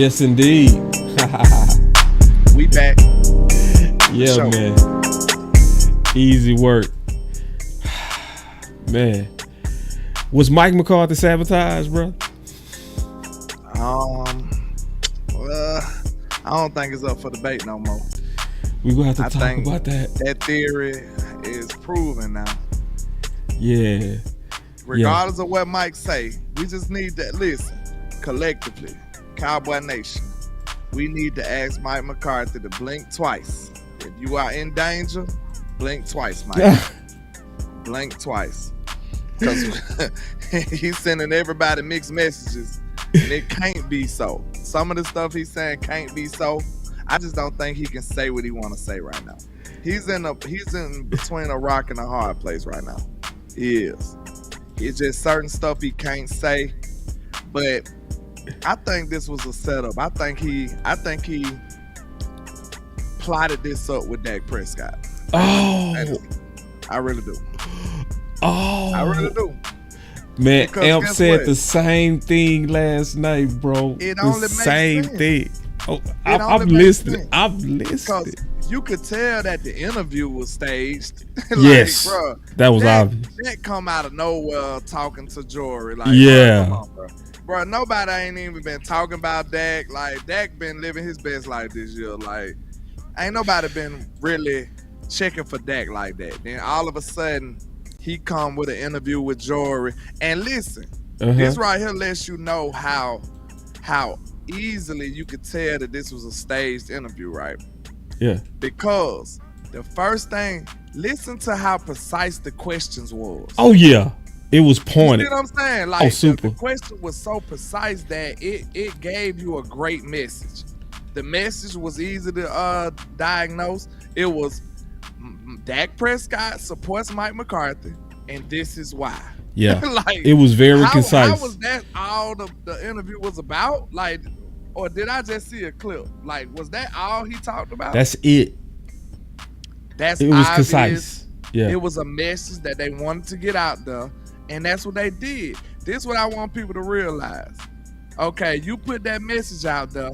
Yes, indeed. We back. Yeah, man. Easy work. Man. Was Mike McCarthy sabotaged, bro? Well, I don't think it's up for debate no more. We gonna have to talk about that. That theory is proven now. Yeah. Regardless of what Mike say, we just need to listen collectively. Cowboy Nation, we need to ask Mike McCarthy to blink twice. If you are in danger, blink twice, Mike. Blink twice. Because he's sending everybody mixed messages, and it can't be so. Some of the stuff he's saying can't be so. I just don't think he can say what he want to say right now. He's in between a rock and a hard place right now. He is. It's just certain stuff he can't say. But I think this was a setup. I think he plotted this up with Dak Prescott. Oh, I really do. Oh, I really do. Man, Because Elf guess said what? the same thing last night, bro. It the only makes same sense. thing. Oh, It I'm only makes listening. sense. I'm Because listening. you could tell that the interview was staged. Yes, bro, that was obvious. That come out of nowhere talking to Jory. Like, Yeah. bro, come on, bro. Nobody ain't even been talking about Dak. Like, Dak been living his best life this year. Like, ain't nobody been really checking for Dak like that. Then all of a sudden, he come with an interview with Jory. And listen, this right here lets you know how easily you could tell that this was a staged interview, right? Yeah. Because the first thing, listen to how precise the questions was. Oh yeah, it was pointed. You see what I'm saying? Like, super. The question was so precise that it gave you a great message. The message was easy to diagnose. It was Dak Prescott supports Mike McCarthy, and this is why. Yeah, like, it was very concise. How was that all the interview was about? Like, or did I just see a clip? Like, was that all he talked about? That's it. That's it was obvious. concise. Yeah, it was a message that they wanted to get out there, and that's what they did. This is what I want people to realize. Okay, you put that message out there.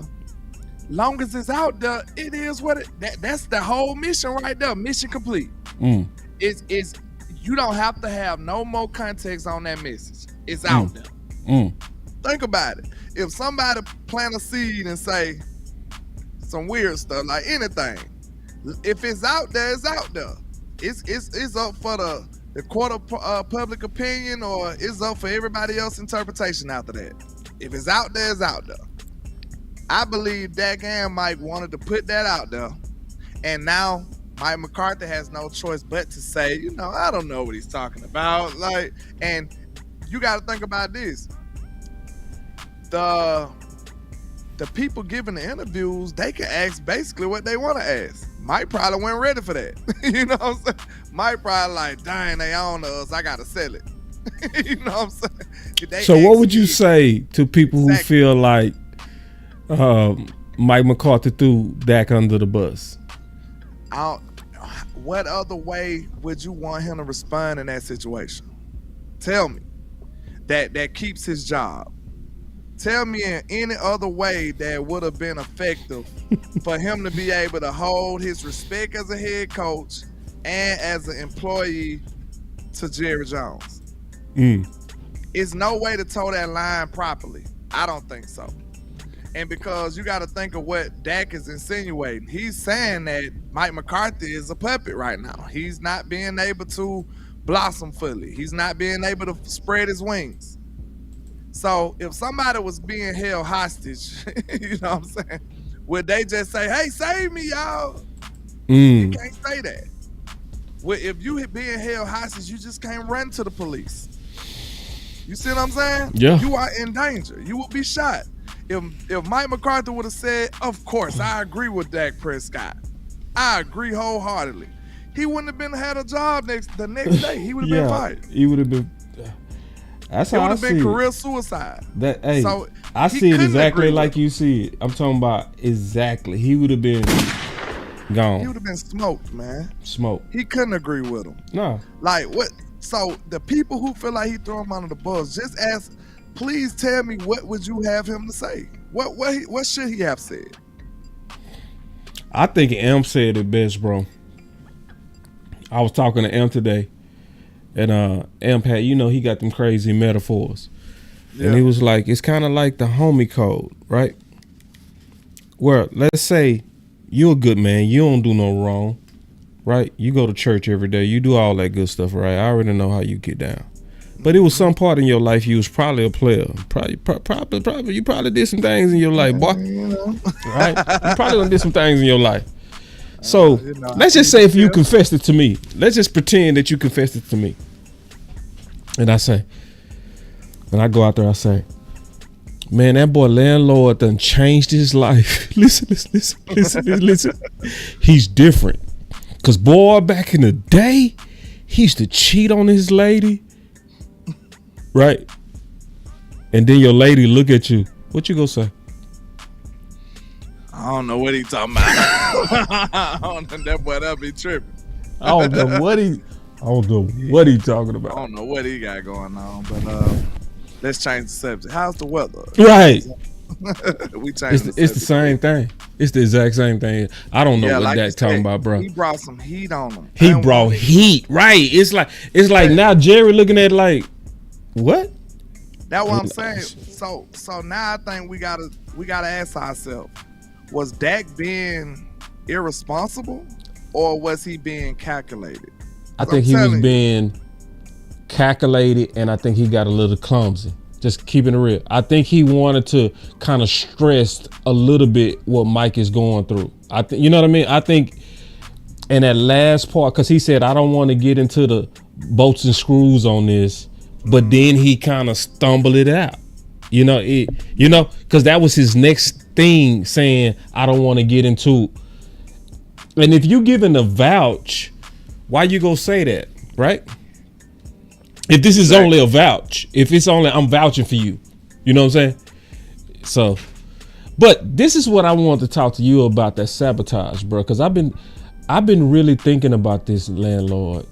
Long as it's out there, it is what it. That's the whole mission right there. Mission complete. It's you don't have to have no more context on that message. It's out there. Think about it. If somebody plant a seed and say some weird stuff, like anything, if it's out there, it's out there. It's up for the court of public opinion, or it's up for everybody else's interpretation after that. If it's out there, it's out there. I believe Dak and Mike wanted to put that out there, and now Mike McCarthy has no choice but to say, I don't know what he's talking about. Like, and you got to think about this. The people giving the interviews, they can ask basically what they want to ask. Mike probably wasn't ready for that. You know what I'm saying? Mike probably like, dang, they own us. I got to sell it. You know what I'm saying? So what would you say to people who feel like Mike McCarthy threw Dak under the bus? What other way would you want him to respond in that situation? Tell me. That keeps his job. Tell me in any other way that would have been effective for him to be able to hold his respect as a head coach and as an employee to Jerry Jones. It's no way to toe that line properly. I don't think so. And because you got to think of what Dak is insinuating. He's saying that Mike McCarthy is a puppet right now. He's not being able to blossom fully. He's not being able to spread his wings. So if somebody was being held hostage, you know what I'm saying? Would they just say, hey, save me, y'all? You can't say that. If you being held hostage, you just can't run to the police. You see what I'm saying? Yeah. You are in danger. You will be shot. If Mike McCarthy would have said, of course, I agree with Dak Prescott. I agree wholeheartedly. He wouldn't have had a job the next day. He would have been fired. He would have been. That's how I see it. It would have been career suicide. So I see it exactly like you see it. I'm talking about exactly. He would have been gone. He would have been smoked, man. Smoked. He couldn't agree with him. No. Like what? So the people who feel like he threw him under the bus, just ask. Please tell me, what would you have him to say? What should he have said? I think M said it best, bro. I was talking to M today, and M had, he got them crazy metaphors. Yeah. And he was like, it's kind of like the homie code, right? Where, let's say you're a good man, you don't do no wrong, right? You go to church every day, you do all that good stuff, right? I already know how you get down. But it was some part in your life you was probably a player. Probably you probably did some things in your life, boy. Right? You probably did some things in your life. So let's just say if you confessed it to me. Let's just pretend that you confessed it to me. And I say, and I go out there, I say, man, that boy landlord done changed his life. Listen. He's different. Cause boy, back in the day, he used to cheat on his lady. Right? And then your lady look at you. What you gonna say? I don't know what he talking about. I don't know, that boy that be tripping. I don't know what he talking about. I don't know what he got going on, but let's change the subject. How's the weather? Right. We changed It's the same thing. It's the exact same thing. I don't know what Dak's talking about, bro. He brought some heat on him. He brought heat. Right. It's like now Jerry looking at it like, what? That's what I'm saying. So now I think we gotta ask ourselves, was Dak being irresponsible or was he being calculated? I think he was being calculated, and I think he got a little clumsy. Just keeping it real. I think he wanted to kind of stress a little bit what Mike is going through. I think, you know what I mean? I think in that last part, because he said, I don't want to get into the bolts and screws on this. But then he kind of stumbled it out, because that was his next thing, saying, I don't want to get into. And if you giving a vouch, why you gonna say that, right? If this is only a vouch, if it's only I'm vouching for you, you know what I'm saying? So, but this is what I want to talk to you about, that sabotage, bro, because I've been really thinking about this, landlord.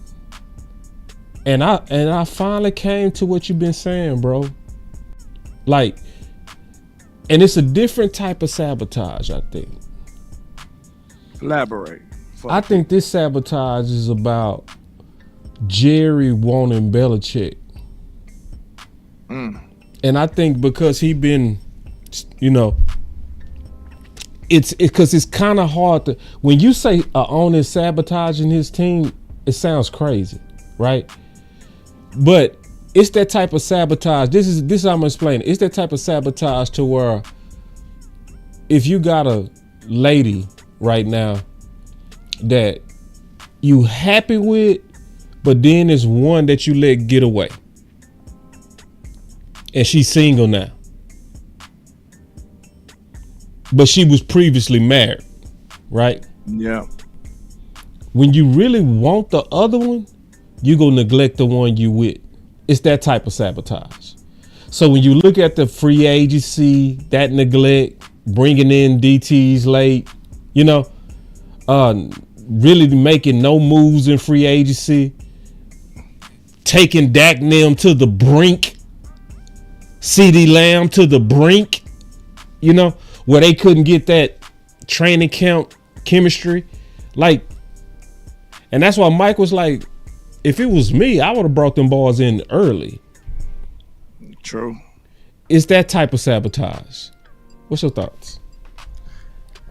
And I finally came to what you've been saying, bro. Like, and it's a different type of sabotage, I think. Elaborate. I think this sabotage is about Jerry wanting Belichick. And I think because he been, it's because it's kind of hard to, when you say owner sabotaging his team, it sounds crazy, right? But it's that type of sabotage. This is how I'm gonna explain it. It's that type of sabotage to where if you got a lady right now that you happy with, but then there's one that you let get away, and she's single now, but she was previously married, right? Yeah. When you really want the other one, you go neglect the one you with. It's that type of sabotage. So when you look at the free agency, that neglect, bringing in DTs late, really making no moves in free agency, taking Dak Nim to the brink, CeeDee Lamb to the brink, where they couldn't get that training camp chemistry. Like, and that's why Mike was like, if it was me, I would have brought them boys in early. True. It's that type of sabotage. What's your thoughts?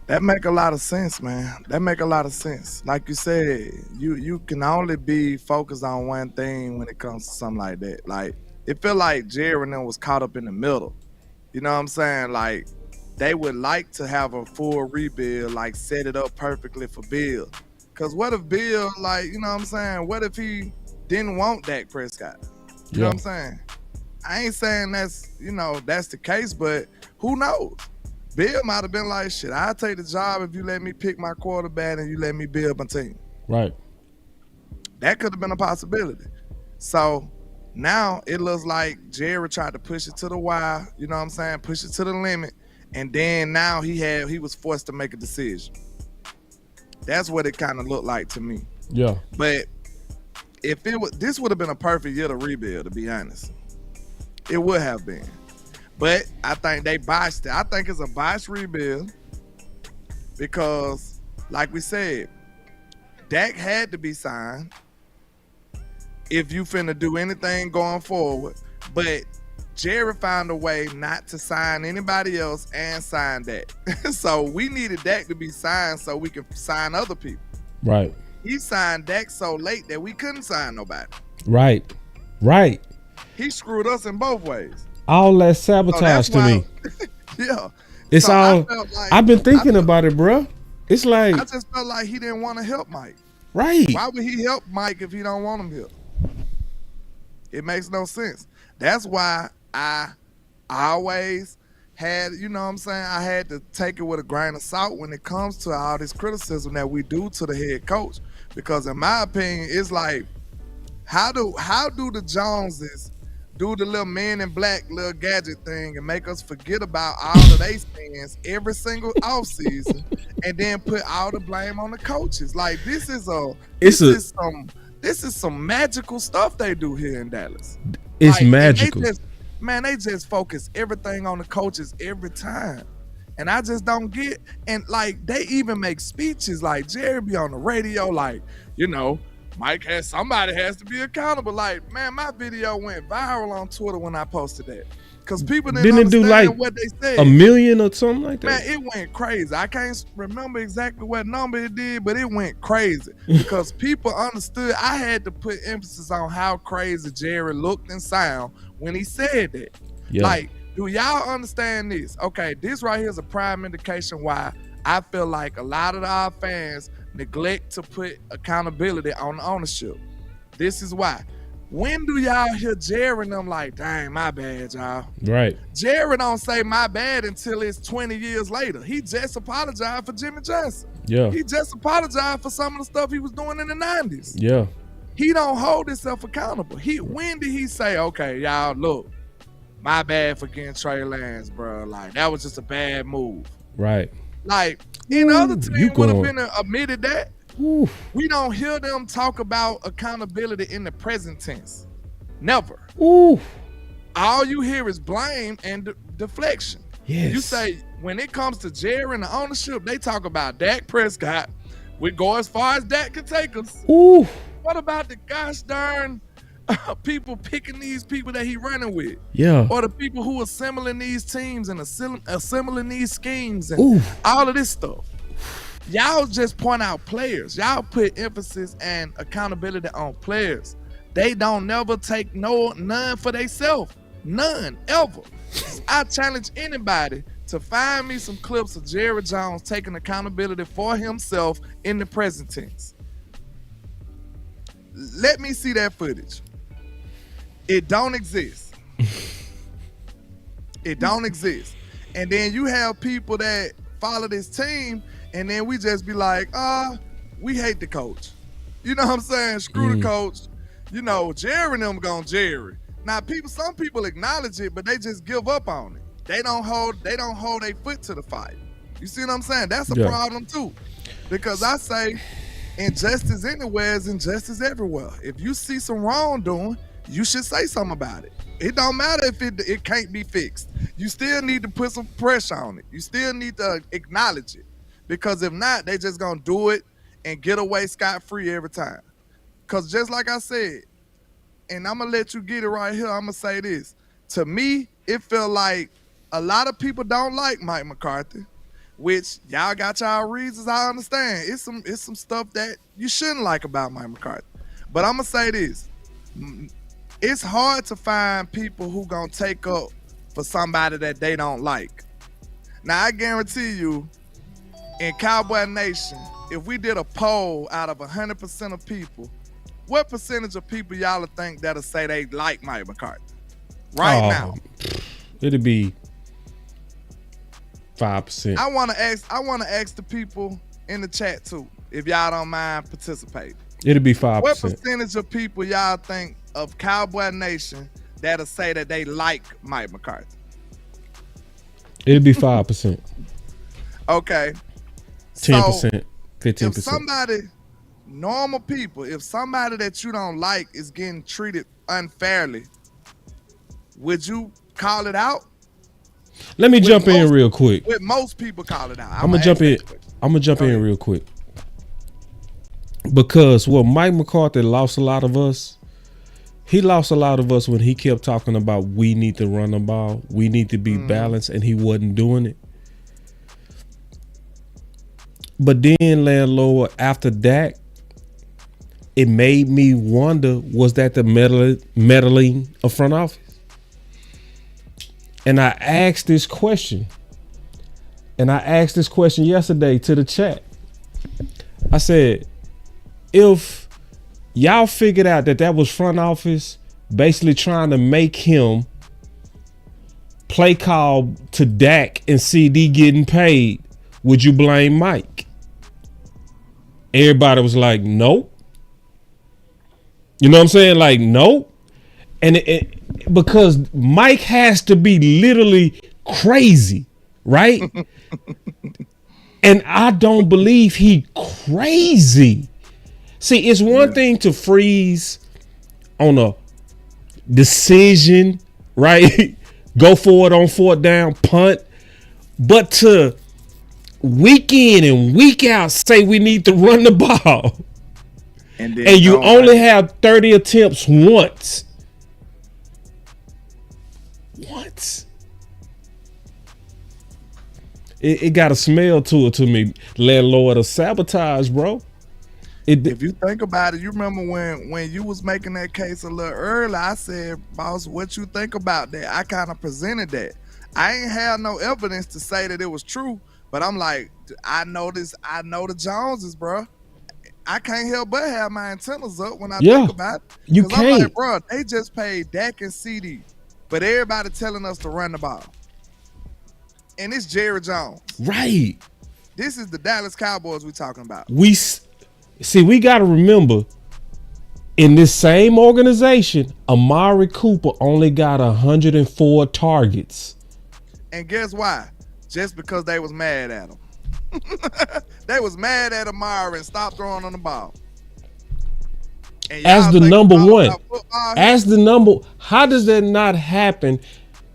That make a lot of sense, man. That make a lot of sense. Like you said, you can only be focused on one thing when it comes to something like that. Like, it feel like Jerry and them was caught up in the middle. You know what I'm saying? Like, they would like to have a full rebuild, like set it up perfectly for Bill. Cause what if Bill, like, you know what I'm saying? What if he didn't want Dak Prescott? You know what I'm saying? I ain't saying that's the case, but who knows? Bill might have been like, shit, I'll take the job if you let me pick my quarterback and you let me build my team. Right. That could have been a possibility. So now it looks like Jerry tried to push it to the wire, you know what I'm saying? Push it to the limit. And then now he was forced to make a decision. That's what it kind of looked like to me. Yeah. But if this would have been a perfect year to rebuild, to be honest. It would have been. But I think they botched it. I think it's a botched rebuild because, like we said, Dak had to be signed if you finna do anything going forward. But Jerry found a way not to sign anybody else and sign Dak. So we needed Dak to be signed so we could sign other people. Right. He signed Dak so late that we couldn't sign nobody. Right. Right. He screwed us in both ways. All that sabotage to me. Yeah. It's so all. I've been thinking about it, bro. It's like I just felt like he didn't want to help Mike. Right. Why would he help Mike if he don't want him help? It makes no sense. That's why I always had, you know what I'm saying, I had to take it with a grain of salt when it comes to all this criticism that we do to the head coach. Because in my opinion, it's like, how do the Joneses do the little Men in Black little gadget thing and make us forget about all of their sins every single offseason and then put all the blame on the coaches? Like this is some magical stuff they do here in Dallas. It's like, magical. They just focus everything on the coaches every time. And I just don't get, and like they even make speeches like Jerry be on the radio like, you know, somebody has to be accountable. Like, man, my video went viral on Twitter when I posted that. Because people didn't understand do like what they said. 1 million or something like that? Man, it went crazy. I can't remember exactly what number it did, but it went crazy. Because people understood. I had to put emphasis on how crazy Jerry looked and sound when he said that. Yeah. Like, do y'all understand this? Okay, this right here is a prime indication why I feel like a lot of our fans neglect to put accountability on the ownership. This is why. When do y'all hear Jerry and them like, dang, my bad, y'all? Right. Jerry don't say my bad until it's 20 years later. He just apologized for Jimmy Johnson. Yeah. He just apologized for some of the stuff he was doing in the 90s. Yeah. He don't hold himself accountable. When did he say, okay, y'all, look, my bad for getting Trey Lance, bro. Like, that was just a bad move. Right. Like, any other team would have been admitted that. Ooh. We don't hear them talk about accountability in the present tense. Never. Ooh. All you hear is blame and deflection. Yes. You say, when it comes to Jerry and the ownership, they talk about Dak Prescott. We go as far as Dak can take us. Ooh. What about the gosh darn people picking these people that he running with? Yeah. Or the people who assembling these teams and assembling these schemes and all of this stuff. Y'all just point out players. Y'all put emphasis and accountability on players. They don't never take none for themselves. None, ever. I challenge anybody to find me some clips of Jerry Jones taking accountability for himself in the present tense. Let me see that footage. It don't exist. It don't exist. And then you have people that follow this team, and then we just be like, we hate the coach. You know what I'm saying? Screw the coach. You know, Jerry and them gone Jerry. Now, some people acknowledge it, but they just give up on it. They don't hold their foot to the fight. You see what I'm saying? That's a problem too. Because I say injustice anywhere is injustice everywhere. If you see some wrongdoing, you should say something about it. It don't matter if it can't be fixed. You still need to put some pressure on it. You still need to acknowledge it. Because if not, they just gonna do it and get away scot-free every time. Because just like I said, and I'm gonna let you get it right here, I'm gonna say this. To me, it felt like a lot of people don't like Mike McCarthy, which y'all got y'all reasons, I understand. It's some stuff that you shouldn't like about Mike McCarthy. But I'm gonna say this. It's hard to find people who gonna take up for somebody that they don't like. Now, I guarantee you, in Cowboy Nation, if we did a poll out of 100% of people, what percentage of people y'all think that'll say they like Mike McCarthy right now? It'd be 5%. I want to ask the people in the chat too, if y'all don't mind participating. It'd be 5%. What percentage of people y'all think of Cowboy Nation that'll say that they like Mike McCarthy? It'd be 5%. Okay. 10%, 15%. If somebody, normal people, if somebody that you don't like is getting treated unfairly, would you call it out? Let me jump in real quick. What most people call it out. I'm gonna jump in real quick. Because Mike McCarthy lost a lot of us. He lost a lot of us when he kept talking about we need to run the ball, we need to be balanced, and he wasn't doing it. But then, Landlord, after Dak, it made me wonder, was that the meddling of front office? And I asked this question. And I asked this question yesterday to the chat. I said, if y'all figured out that was front office basically trying to make him play call to Dak and CD getting paid, would you blame Mike? Everybody was like, nope. You know what I'm saying? Like, nope. And because Mike has to be literally crazy, right? And I don't believe he crazy. See, it's one thing to freeze on a decision, right? Go for it on fourth down, punt. But to week in and week out say we need to run the ball. And you only have 30 attempts once. It got a smell to it to me, Landlord, of sabotage, bro. If you think about it, you remember when you was making that case a little early, I said, boss, what you think about that? I kind of presented that. I ain't had no evidence to say that it was true, but I'm like, I know the Joneses, bro. I can't help but have my antennas up when I think about it. You can't. I'm like, bro, they just paid Dak and CD, but everybody telling us to run the ball. And it's Jerry Jones. Right. This is the Dallas Cowboys we talking about. We got to remember, in this same organization, Amari Cooper only got 104 targets. And guess why? Just because they was mad at him. They was mad at Amari and stopped throwing on the ball. As the number one. How does that not happen?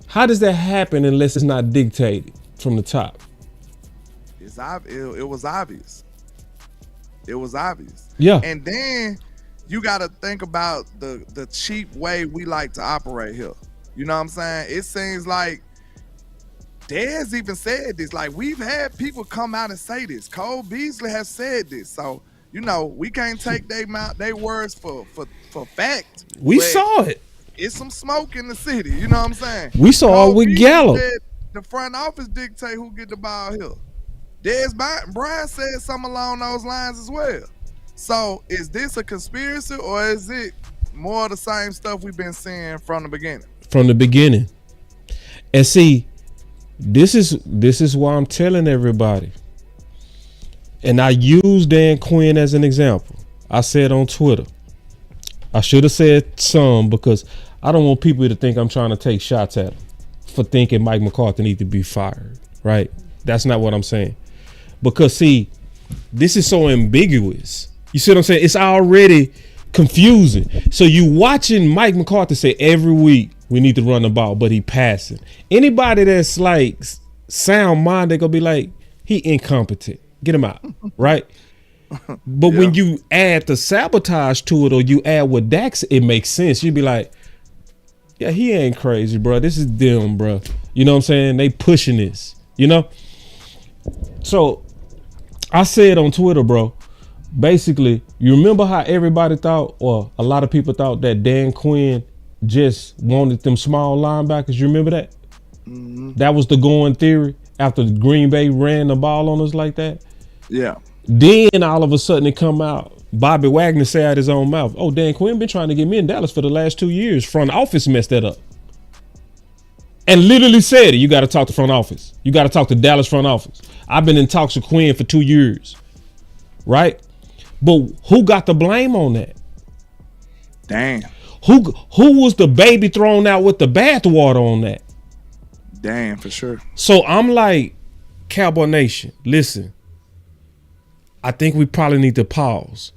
How does that happen unless it's not dictated from the top? It was obvious. It was obvious. Yeah. And then you got to think about the cheap way we like to operate here. You know what I'm saying? It seems like Dez even said this. Like, we've had people come out and say this. Cole Beasley has said this. So, you know, we can't take their words for fact. We saw it. It's some smoke in the city. You know what I'm saying? We saw it with Gallup. The front office dictate who get the ball here. Dez Bryant said something along those lines as well. So is this a conspiracy, or is it more of the same stuff we've been seeing from the beginning? From the beginning. And see, this is why I'm telling everybody. And I use Dan Quinn as an example. I said on Twitter. I should have said some, because I don't want people to think I'm trying to take shots at him for thinking Mike McCarthy needs to be fired, right? That's not what I'm saying. Because, see, this is so ambiguous. You see what I'm saying? It's already confusing. So you watching Mike McCarthy say every week we need to run the ball, but he passing. Anybody that's like sound mind, they're going to be like, he incompetent. Get him out, right? But when you add the sabotage to it, or you add what Dax, it makes sense. You'd be like, yeah, he ain't crazy, bro. This is them, bro. You know what I'm saying? They pushing this, you know? So I said on Twitter, bro, basically, you remember how everybody thought, or a lot of people thought, that Dan Quinn just wanted them small linebackers? You remember that? Mm-hmm. That was the going theory after Green Bay ran the ball on us like that? Yeah. Then all of a sudden it come out, Bobby Wagner said out his own mouth, oh, Dan Quinn been trying to get me in Dallas for the last 2 years. Front office messed that up. And literally said it. You got to talk to front office. You got to talk to Dallas front office. I've been in talks with Quinn for 2 years. Right? But who got the blame on that? Damn. Who was the baby thrown out with the bathwater on that? Damn, for sure. So I'm like, Cowboy Nation, listen. I think we probably need to pause.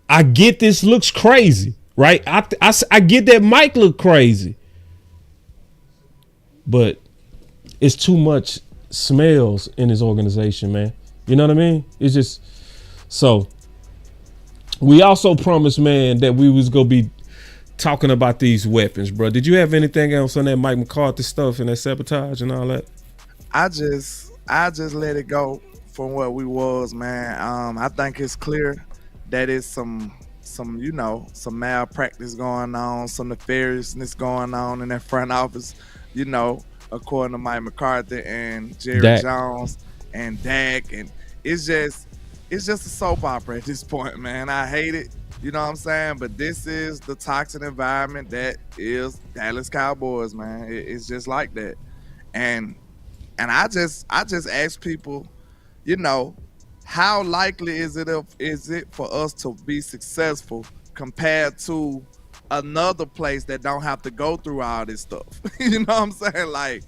I get this looks crazy, right? I get that Mike look crazy. But it's too much smells in his organization, man. You know what I mean? It's just so. We also promised, man, that we was gonna be talking about these weapons, bro. Did you have anything else on that Mike McCarthy stuff and that sabotage and all that? I just let it go from what we was, man. I think it's clear that it's some some malpractice going on, some nefariousness going on in that front office, according to Mike McCarthy and Jerry Dak. Jones and Dak, and it's just a soap opera at this point, man. I hate it. You know what I'm saying? But this is the toxic environment that is Dallas Cowboys, man. It's just like that. And I just ask people, how likely is it for us to be successful compared to another place that don't have to go through all this stuff? You know what I'm saying?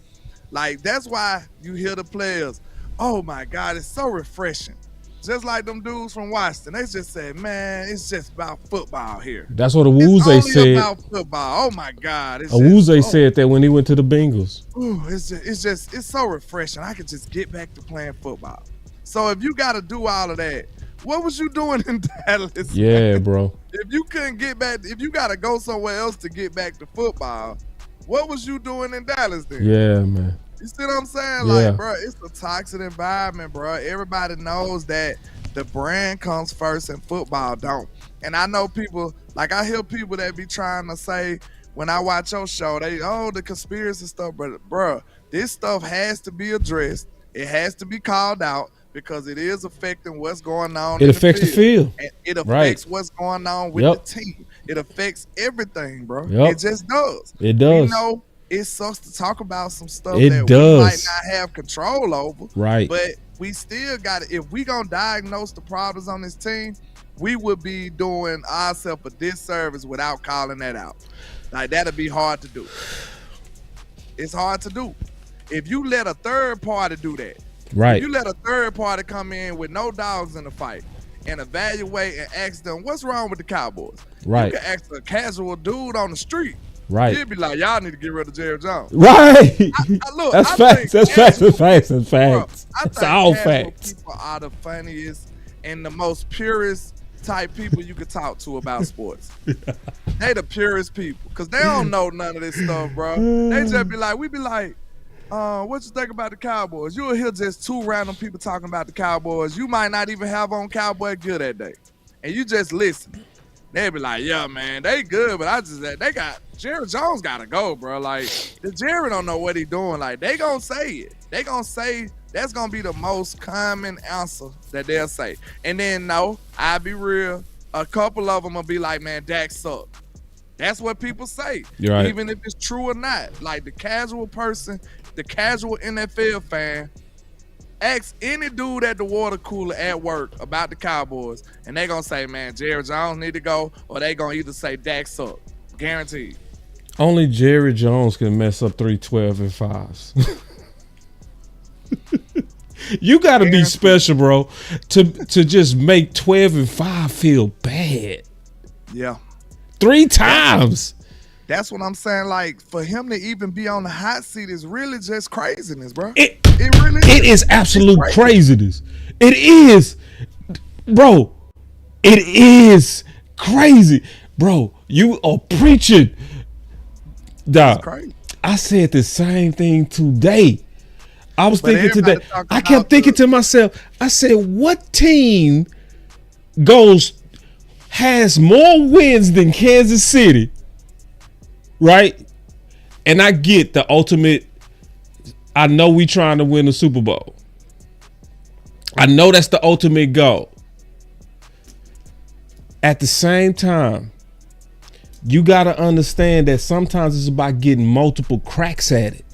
Like that's why you hear the players, oh my God, it's so refreshing. Just like them dudes from Washington, they just said, "Man, it's just about football here." That's what Awuzie said. It's about football. Oh my God! Awuzie said that when he went to the Bengals. Ooh, it's so refreshing. I could just get back to playing football. So if you got to do all of that, what was you doing in Dallas? Yeah, bro. If you couldn't get back, if you got to go somewhere else to get back to football, what was you doing in Dallas then? Yeah, man. You see what I'm saying? Yeah. Like, bro, it's a toxic environment, bro. Everybody knows that the brand comes first and football don't. And I know people, like I hear people that be trying to say, when I watch your show, the conspiracy stuff, but bro, this stuff has to be addressed. It has to be called out because it is affecting what's going on. It affects the field. And it affects what's going on with the team. It affects everything, bro. It just does. It does. It sucks to talk about some stuff we might not have control over. Right. But we still got to, if we going to diagnose the problems on this team, we would be doing ourselves a disservice without calling that out. Like, that'd be hard to do. It's hard to do. If you let a third party do that, right? If you let a third party come in with no dogs in the fight and evaluate and ask them, what's wrong with the Cowboys? Right. You can ask a casual dude on the street. Right. He'd be like, y'all need to get rid of Jerry Jones. Right. Look, that's facts. That's facts. That's facts. That's facts. It's all facts. People are the funniest and the most purest type people you could talk to about sports. They the purest people because they don't know none of this stuff, bro. They just be like, we be like, what you think about the Cowboys? You'll hear just two random people talking about the Cowboys. You might not even have on Cowboy gear that day. And you just listen. They be like, yeah, man, they good, but they got Jerry Jones gotta go, bro. Like, the Jerry don't know what he doing. Like, they gonna say it. They gonna say that's gonna be the most common answer that they'll say. And then no, I'll be real. A couple of them will be like, man, Dak sucked. That's what people say. You're right. Even if it's true or not. Like the casual person, the casual NFL fan, ask any dude at the water cooler at work about the Cowboys, and they gonna say, man, Jerry Jones need to go, or they gonna either say Dak suck. Guaranteed. Only Jerry Jones can mess up 3 12-5s. You gotta be special, bro, to just make 12-5 feel bad. Yeah. 3 times. That's what I'm saying. Like, for him to even be on the hot seat is really just craziness, bro. It really is absolute craziness. It is, bro. It is crazy, bro. You are preaching, dog. I said the same thing today. I was thinking today. I kept thinking to myself. I said, "What team has more wins than Kansas City?" Right? And I get the ultimate. I know we trying to win the Super Bowl. I know that's the ultimate goal. At the same time, you got to understand that sometimes it's about getting multiple cracks at it.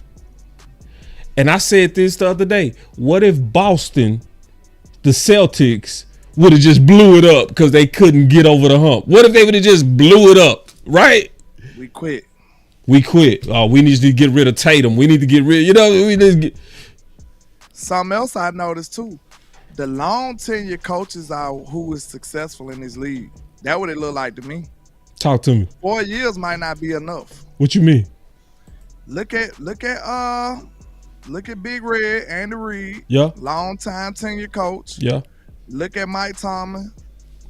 And I said this the other day. What if Boston, the Celtics, would have just blew it up because they couldn't get over the hump? What if they would have just blew it up, right? We quit. Oh, we need to get rid of Tatum. We need to get rid, we need to get. Something else I noticed too. The long tenure coaches are who is successful in this league. That's what it look like to me. Talk to me. 4 years might not be enough. What you mean? Look at Look at Big Red, Andy Reid. Yeah. Long time tenure coach. Yeah. Look at Mike Tomlin,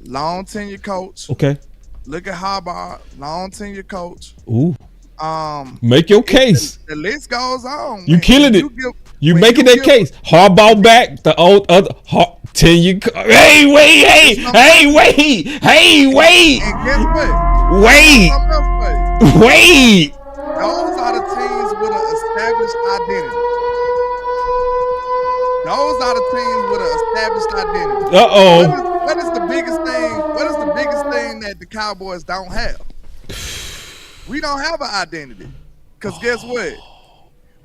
long tenure coach. Okay. Look at Harbaugh, long tenure coach. Ooh. Make your case. The list goes on. You killing it. You making that case. Harbaugh back. The old other 10 year. Hey, wait. And guess what? Wait. Those are the teams with an established identity. Those are the teams with an established identity. Uh-oh. What is the biggest thing? What is the biggest thing that the Cowboys don't have? We don't have an identity. Because guess what?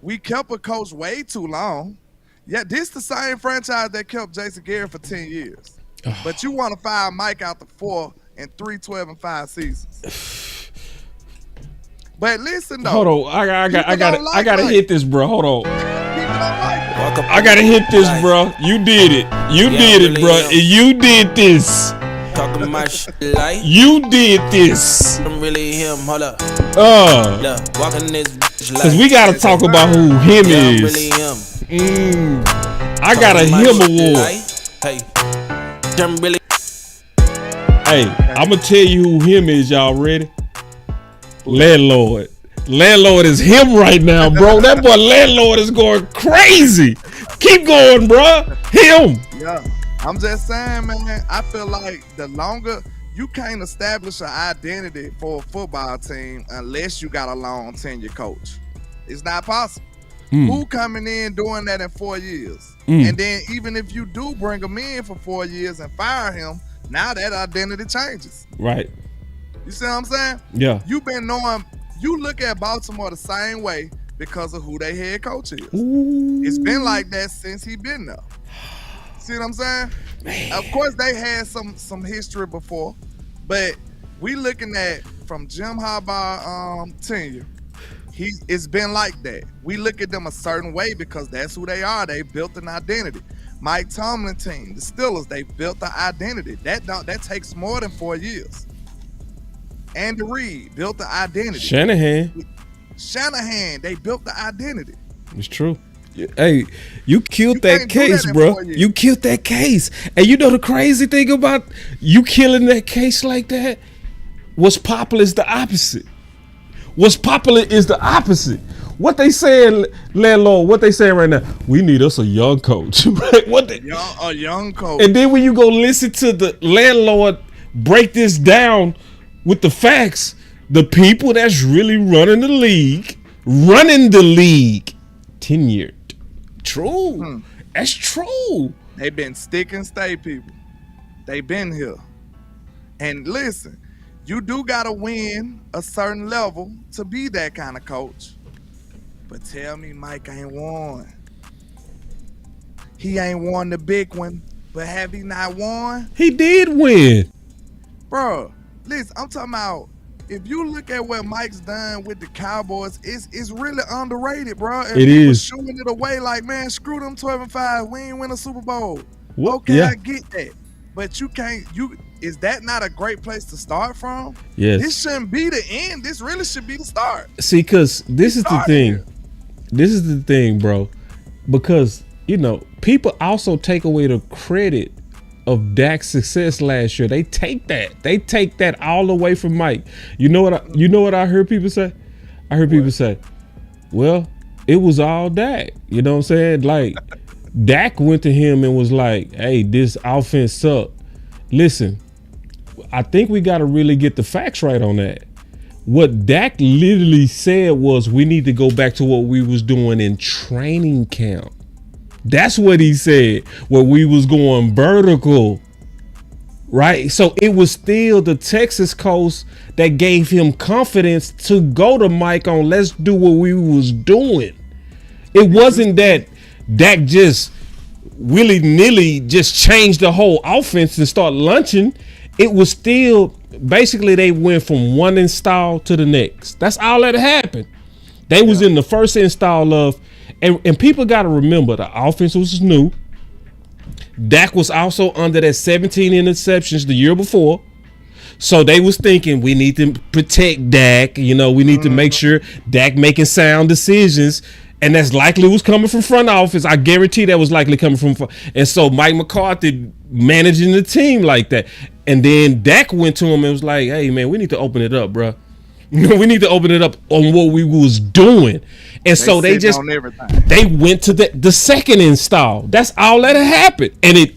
We kept a coach way too long. Yeah, this the same franchise that kept Jason Garrett for 10 years. But you want to fire Mike after 4 and 3 12-5 seasons. But listen though. Hold on. I gotta hit this, bro. Hold on. I gotta hit this, bro. You did it. You did it, bro. You did this. Talking my shit like you did this. I'm really him. Hold up. Look, walking this bitch like. Cause we gotta talk about who him is. I'm really him. I got a him award. Hey, I'm really. Hey, I'm gonna tell you who him is. Y'all ready? Landlord. Landlord is him right now, bro. That boy Landlord is going crazy. Keep going, bro. Him. Yeah. I'm just saying, man, I feel like the longer you can't establish an identity for a football team unless you got a long tenure coach. It's not possible. Who coming in doing that in 4 years? And then even if you do bring him in for 4 years and fire him, now that identity changes. Right. You see what I'm saying? Yeah. You've been knowing, you look at Baltimore the same way because of who their head coach is. Ooh. It's been like that since he been there. See what I'm saying? Man. Of course, they had some history before, but we looking at from Jim Harbaugh tenure, it's been like that. We look at them a certain way because that's who they are. They built an identity. Mike Tomlin team, the Steelers, they built the identity. That takes more than 4 years. Andy Reid built the identity. Shanahan, they built the identity. It's true. Hey, you killed that case, bro. You killed that case. And you know the crazy thing about you killing that case like that? What's popular is the opposite. What's popular is the opposite. What they saying, Landlord, what they saying right now? We need us a young coach. A young coach. And then when you go listen to the Landlord break this down with the facts, the people that's really running the league, tenured. True. That's true. They been stick and stay people. They been here. And listen, you do gotta win a certain level to be that kind of coach. But tell me Mike ain't won. He ain't won the big one, but have he not won? He did win. Bro, listen, I'm talking about if you look at what Mike's done with the Cowboys, it's really underrated, bro. And it is shooing it away like, man, screw them 12-5. We ain't win a Super Bowl. What? Okay, yeah. I get that. But you can't, is that not a great place to start from? Yes. This shouldn't be the end. This really should be the start. See, because this is the thing. Here. This is the thing, bro. Because, you know, people also take away the credit of Dak's success last year. They take that all away from Mike. You know what I heard people say? I heard people say, well, it was all Dak. You know what I'm saying? Like, Dak went to him and was like, hey, this offense sucked. Listen, I think we got to really get the facts right on that. What Dak literally said was we need to go back to what we was doing in training camp. That's what he said, where we was going vertical, right? So it was still the Texas coast that gave him confidence to go to Mike on let's do what we was doing. It wasn't that Dak just willy-nilly just changed the whole offense and start lunching. It was still basically they went from one install to the next. That's all that happened. They was in the first install of, and people got to remember the offense was new. Dak was also under that 17 interceptions the year before. So they was thinking we need to protect Dak. You know, we need to make sure Dak making sound decisions. And that's likely was coming from front office. I guarantee that was likely coming from and so Mike McCarthy managing the team like that. And then Dak went to him and was like, hey man, we need to open it up, bro. We need to open it up on what we was doing. And so they went to the second install. That's all that had happened. And it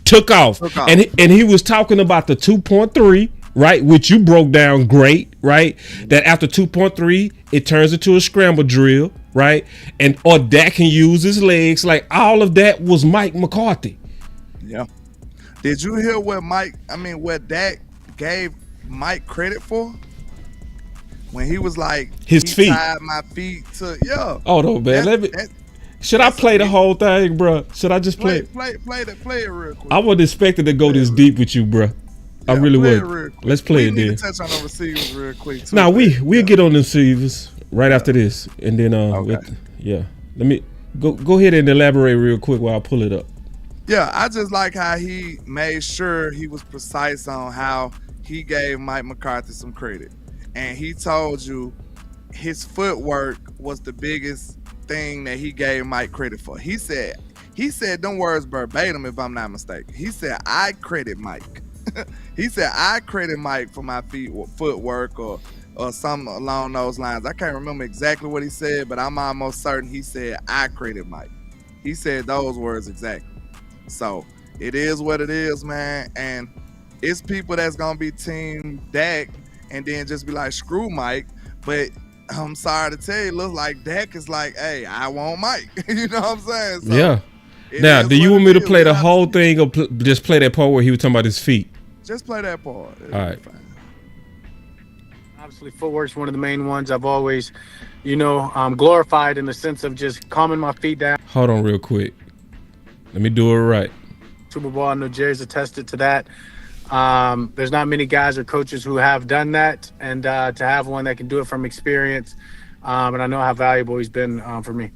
took off. And he was talking about the 2.3, right? Which you broke down great, right? That after 2.3, it turns into a scramble drill, right? And or Dak can use his legs. Like all of that was Mike McCarthy. Yeah. Did you hear what Dak gave Mike credit for? When he was like, his feet. Tied my feet to Hold on, man. Should I play the whole thing, bro? Should I just play it? Play it real quick. I wasn't expecting to go this deep with you, bro. I really would. Let's play it then. We need to touch on the receivers real quick. Now we'll get on the receivers right after this, and then let me go ahead and elaborate real quick while I pull it up. Yeah, I just like how he made sure he was precise on how he gave Mike McCarthy some credit. And he told you his footwork was the biggest thing that he gave Mike credit for. He said them words verbatim, if I'm not mistaken. He said, I credit Mike. He said, I credit Mike for my footwork or something along those lines. I can't remember exactly what he said, but I'm almost certain he said, I credit Mike. He said those words exactly. So it is what it is, man. And it's people that's going to be team Dak and then just be like, screw Mike. But I'm sorry to tell you, it looks like Dak is like, hey, I want Mike. You know what I'm saying? So yeah. Now, do you want me to play the whole thing or just play that part where he was talking about his feet? Just play that part. All right. Obviously, footwork's one of the main ones I've always, glorified in the sense of just calming my feet down. Hold on real quick. Let me do it right. Super Bowl, I know Jerry's attested to that. There's not many guys or coaches who have done that, and to have one that can do it from experience, and I know how valuable he's been for me.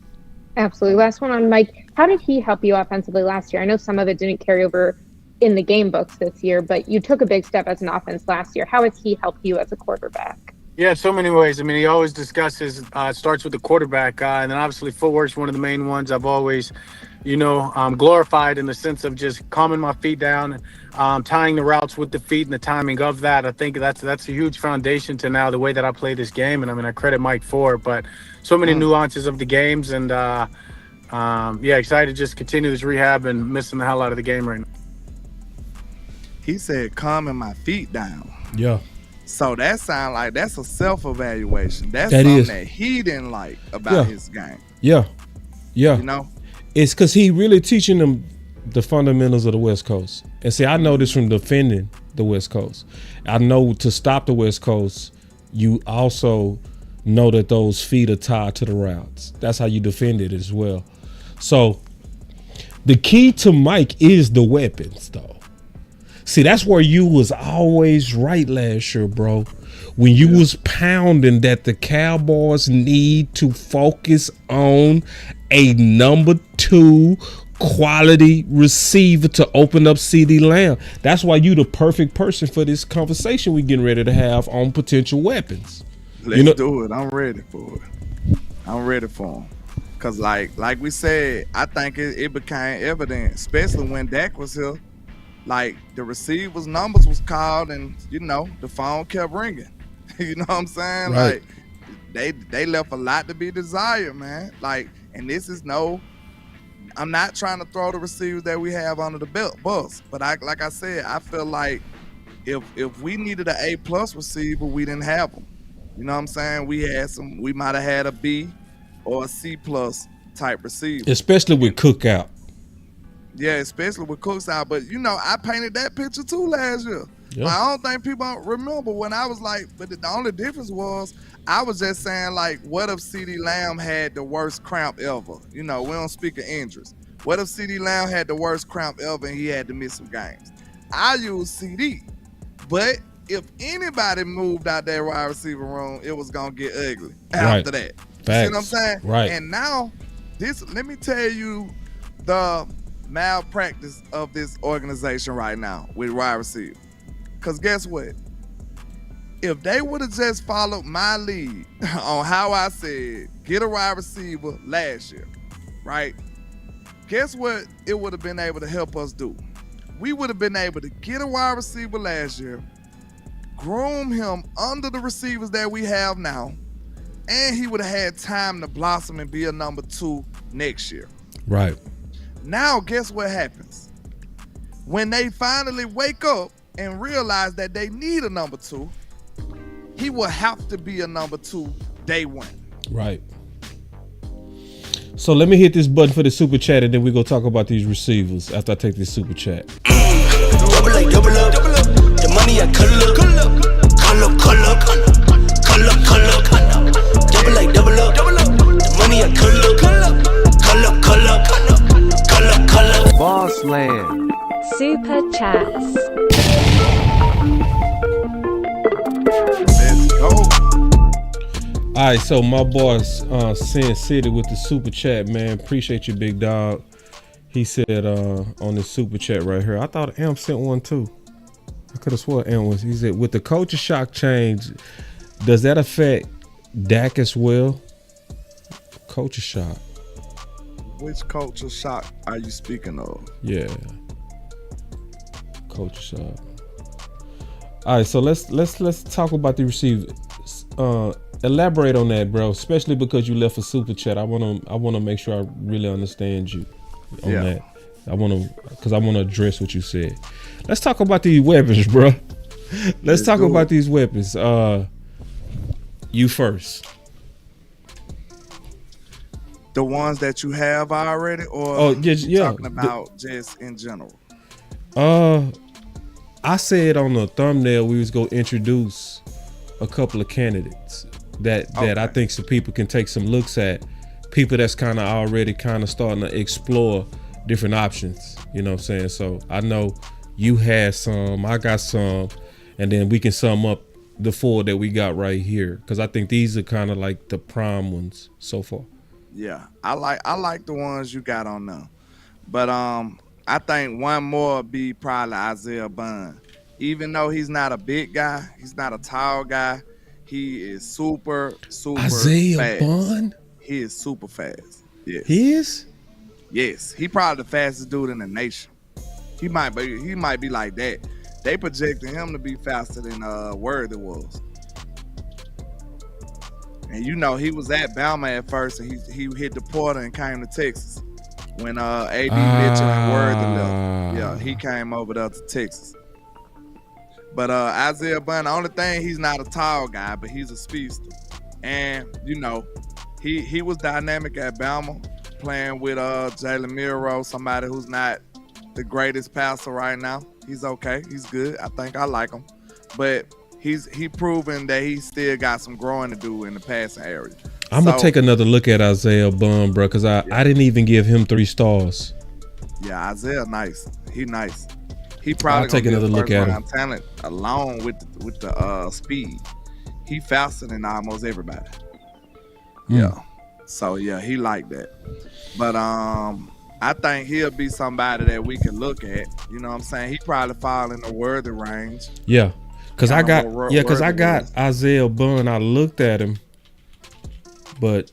Absolutely. Last one on Mike. How did he help you offensively last year? I know some of it didn't carry over in the game books this year, but you took a big step as an offense last year. How has he helped you as a quarterback? Yeah, so many ways. I mean, he always discusses, starts with the quarterback, and then obviously footwork's one of the main ones I've always, glorified in the sense of just calming my feet down, tying the routes with the feet and the timing of that. I think that's a huge foundation to now the way that I play this game. And I mean, I credit Mike for it, but so many nuances of the games. And excited to just continue this rehab and missing the hell out of the game right now. He said, calming my feet down. Yeah. So that sounds like that's a self-evaluation. That's something that he didn't like about his game. Yeah. Yeah. You know? It's because he really teaching them the fundamentals of the West Coast. And see, I know this from defending the West Coast. I know to stop the West Coast, you also know that those feet are tied to the routes. That's how you defend it as well. So the key to Mike is the weapons, though. See, that's where you was always right last year, bro. When you was pounding that the Cowboys need to focus on a number 2 quality receiver to open up CeeDee Lamb. That's why you the perfect person for this conversation we getting ready to have on potential weapons. Let's do it. I'm ready for it. I'm ready for him. Because like we said, I think it became evident, especially when Dak was here. Like the receivers' numbers was called, and the phone kept ringing. You know what I'm saying? Right. Like they left a lot to be desired, man. Like, and this is I'm not trying to throw the receivers that we have under the bus, but like I said, I feel like if we needed an A+ receiver, we didn't have them. You know what I'm saying? We might have had a B or a C+ type receiver, especially with Cook out. Yeah, especially with Cooks out. But, I painted that picture too last year. Yeah. Like, I don't think people remember when I was like, but the only difference was I was just saying, like, what if CeeDee Lamb had the worst cramp ever? We don't speak of injuries. What if CeeDee Lamb had the worst cramp ever and he had to miss some games? I use CD. But if anybody moved out that wide receiver room, it was going to get ugly after that. Facts. You see what I'm saying? Right. And now, let me tell you the malpractice of this organization right now with wide receiver. Because guess what? if they would have just followed my lead on how I said get a wide receiver last year, right? Guess what it would have been able to help us do? We would have been able to get a wide receiver last year, groom him under the receivers that we have now, and he would have had time to blossom and be a number 2 next year. Right. Now, guess what happens? When they finally wake up and realize that they need a number 2, he will have to be a number 2 day 1. Right. So let me hit this button for the super chat, and then we go talk about these receivers after I take this super chat. Double up, double up. The money I cull up. Double up. The money I cull up. Boss Land. Super chats. Let's go. All right, so my boss, Sin City with the super chat, man. Appreciate you, big dog. He said on the super chat right here, I thought Amp sent one too. I could have swore Amp was. He said, with the culture shock change, does that affect Dak as well? Culture shock. Which culture shock are you speaking of? Yeah. Culture shock. All right, so let's talk about the receivers. Elaborate on that, bro. Especially because you left a super chat. I wanna make sure I really understand you on that. Because I wanna address what you said. Let's talk about these weapons, bro. Let's talk about these weapons. You first. The ones that you have already, or talking about just in general? I said on the thumbnail we was gonna introduce a couple of candidates that I think some people can take some looks at. People that's kind of already kind of starting to explore different options. You know what I'm saying? So I know you had some, I got some, and then we can sum up the 4 that we got right here, because I think these are kind of like the prime ones so far. Yeah, I like the ones you got on them, but I think one more be probably Isaiah Bond. Even though he's not a big guy, he's not a tall guy, he is super Isaiah fast. Bond? He is super fast. Yes. He is? Yes, he probably the fastest dude in the nation. He might be like that. They projected him to be faster than Worthy was. And you know, he was at Bama at first, and he hit the portal and came to Texas. When A.D. Mitchell and Worthy left. Yeah, he came over there to Texas. But Isaiah Bond, the only thing, he's not a tall guy, but he's a speedster. And, you know, he was dynamic at Bama, playing with Jalen Miro, somebody who's not the greatest passer right now. He's okay. He's good. I think I like him. But he proven that he still got some growing to do in the passing area. I'm going to take another look at Isaiah Bond, bro, because I didn't even give him 3 stars. Yeah, Isaiah nice. He nice. He probably I'll take another look at him. Talent along with the speed. He faster than almost everybody. Yeah. So yeah, he like that. But I think he'll be somebody that we can look at. You know what I'm saying? He probably fall in the Worthy range. Yeah. Cause I got Isaiah Bond. I looked at him, but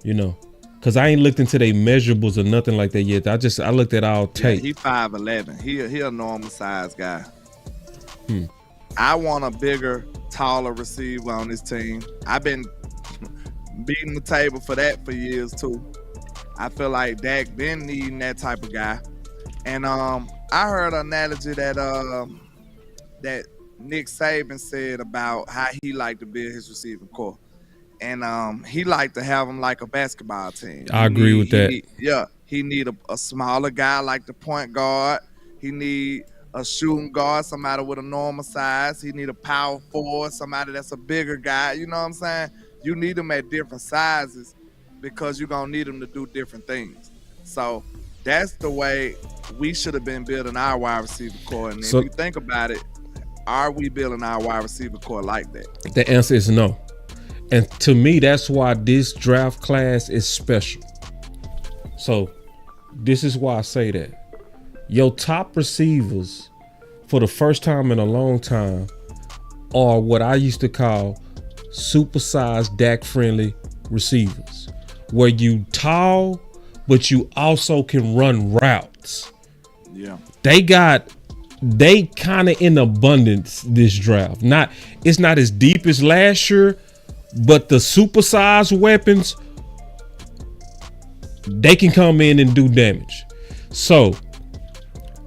you know, cause I ain't looked into their measurables or nothing like that yet. I looked at all tape. He 5'11". He a normal size guy. I want a bigger, taller receiver on this team. I've been beating the table for that for years too. I feel like Dak been needing that type of guy. And I heard an analogy that that Nick Saban said about how he liked to build his receiving core. And he liked to have them like a basketball team. I agree with that. He need a smaller guy like the point guard. He need a shooting guard, somebody with a normal size. He need a power forward, somebody that's a bigger guy. You know what I'm saying? You need them at different sizes because you're going to need them to do different things. So that's the way we should have been building our wide receiver core. And if you think about it, are we building our wide receiver core like that? The answer is no. And to me, that's why this draft class is special. So this is why I say that. Your top receivers, for the first time in a long time, are what I used to call supersized Dak friendly receivers, where you tall, but you also can run routes. Yeah. They kind of in abundance this draft. It's not as deep as last year, but the supersized weapons, they can come in and do damage. So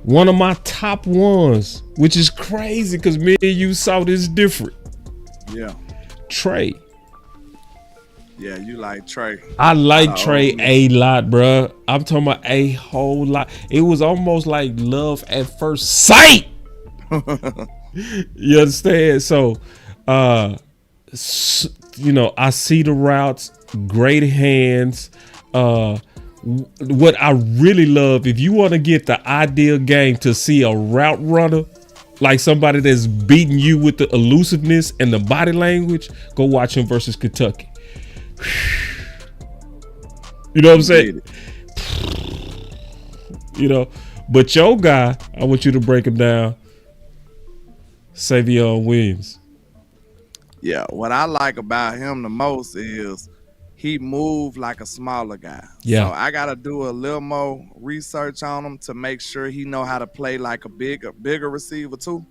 one of my top ones, which is crazy because me and you saw this different. Yeah. Trey. Yeah, you like Trey. I like Trey a lot, bruh. I'm talking about a whole lot. It was almost like love at first sight. You understand? So, you know, I see the routes, great hands. What I really love, if you want to get the ideal game to see a route runner, like somebody that's beating you with the elusiveness and the body language, go watch him versus Kentucky. You know what I'm saying? You know, but your guy, I want you to break him down. Savion Williams. Yeah, what I like about him the most is he moved like a smaller guy. Yeah. So I gotta do a little more research on him to make sure he know how to play like a bigger receiver too.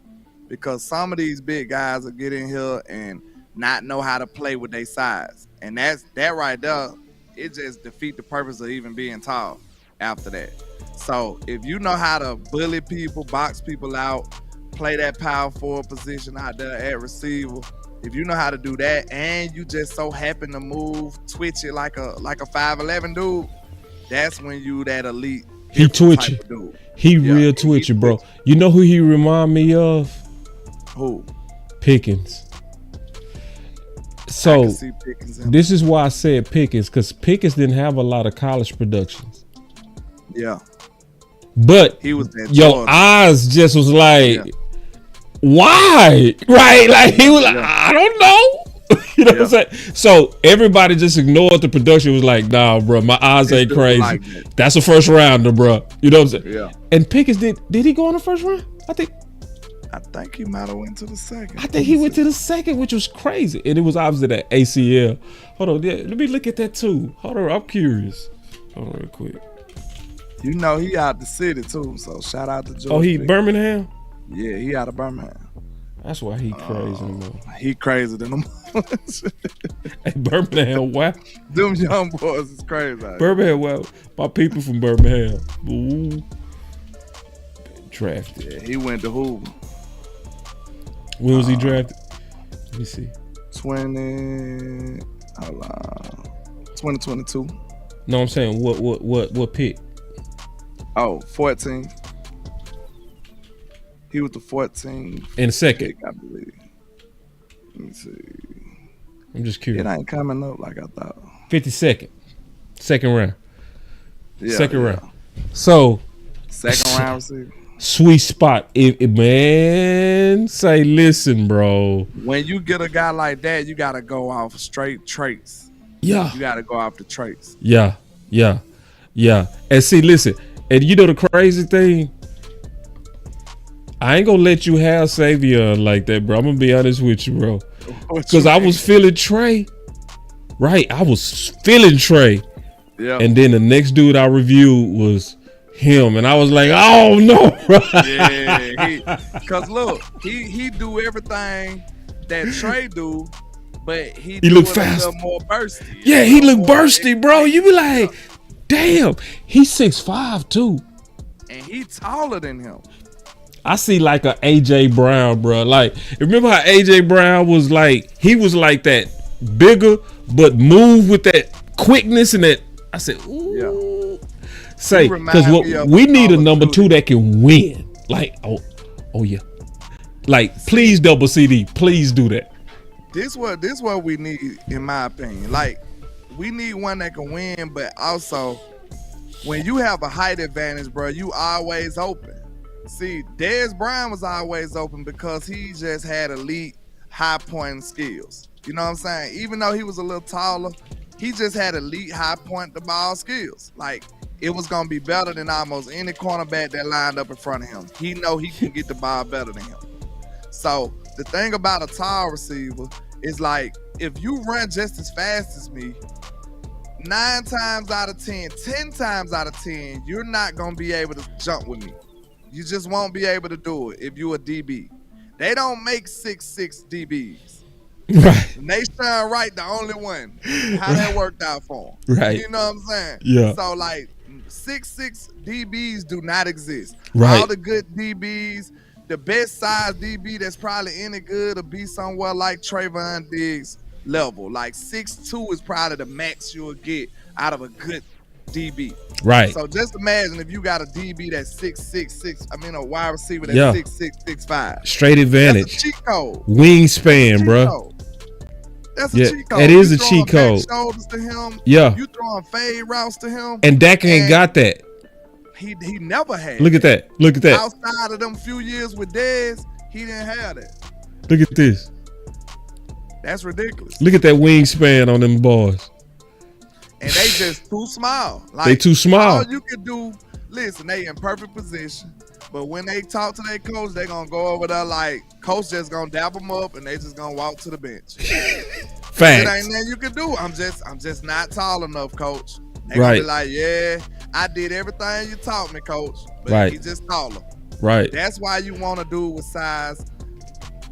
Because some of these big guys will get in here and not know how to play with their size. And that right there, it just defeat the purpose of even being tall after that. So if you know how to bully people, box people out, play that power forward position out there at receiver, if you know how to do that and you just so happen to move, twitch it like a 5'11" dude, that's when you that elite. He twitchy. He real twitchy, bro. You know who he remind me of? Who? Pickens. So this is why I said Pickens, because Pickens didn't have a lot of college productions. Yeah. But he was that your eyes just was like, why? Right? Like he was like, I don't know. You know what I'm saying? So everybody just ignored the production. Was like, nah, bro, my eyes ain't crazy. Like that's a first rounder, bro. You know what I'm saying? Yeah. And Pickens did he go in the first round? I think he might have went to the second. I think he went to the second, which was crazy. And it was obviously that ACL. Hold on, let me look at that too. Hold on, I'm curious. Hold on real quick. You know he out the city too, so shout out to George. Oh, he Birmingham? Yeah, he out of Birmingham. That's why he crazy. He crazy than them. Hey, Birmingham, wow. Them young boys is crazy. Birmingham, wow. My people from Birmingham. Ooh. Drafted. Yeah, he went to Hoover. When was he drafted? Let me see. 2022. No, I'm saying what pick? Oh, 14. He was the 14th. In second, pick, I believe. Let me see. I'm just curious. It ain't coming up like I thought. 52nd, second round. Yeah, second round. So second round receiver. Sweet spot. Man, say listen, bro. When you get a guy like that, you gotta go off straight traits. Yeah. You gotta go off the traits. Yeah. And see, listen, and you know the crazy thing? I ain't gonna let you have Savion like that, bro. I'm gonna be honest with you, bro. Because I was feeling Trey. Right. I was feeling Trey. Yeah. And then the next dude I reviewed was him, and I was like, oh no. Yeah, because look, he do everything that Trey do, but he look fast, a little more bursty. Yeah, he look bursty, bro. You be like, damn, he's 6'5" too, and he taller than him. I see like a AJ Brown, bro. Like, remember how AJ Brown was like? He was like that, bigger but move with that quickness and that. I said, ooh. Yeah. Say, because we need a number two that can win. Like, oh yeah. Like, please double CD, please do that. This what we need, in my opinion. Like, we need one that can win, but also when you have a height advantage, bro, you always open. See, Dez Bryant was always open because he just had elite high point skills. You know what I'm saying? Even though he was a little taller, he just had elite high point the ball skills. Like, it was going to be better than almost any cornerback that lined up in front of him. He know he can get the ball better than him. So the thing about a tall receiver is like, if you run just as fast as me, 9 times out of 10, 10 times out of 10, you're not going to be able to jump with me. You just won't be able to do it if you're a DB. They don't make 6'6" DBs. Right. Nation Wright, the only one. How that worked out for him. Right. You know what I'm saying? Yeah. So, like, 6'6" DBs do not exist. Right. All the good DBs, the best size DB that's probably any good will be somewhere like Trayvon Diggs level. Like 6'2" is probably the max you'll get out of a good DB. Right. So just imagine if you got a DB that's 6'6", a wide receiver that's 6'6", 6'5". Straight advantage. That's a cheat code. Wingspan, bro. That's a cheat code. It is a cheat code. Shoulders to him. Yeah. You throwing fade routes to him. And Dak ain't got that. He never had. Look at that. Look at that. Outside of them few years with Dez, he didn't have that. Look at this. That's ridiculous. Look at that wingspan on them boys. And they just too small. Like, they too small. All you can do, listen, they in perfect position. But when they talk to their coach, they gonna go over there like, coach just gonna dap them up and they just gonna walk to the bench. Facts. It ain't nothing you can do. I'm just not tall enough, coach. They right. gonna be like, yeah, I did everything you taught me, coach. But right. he just taller. Right. That's why you want to do it with size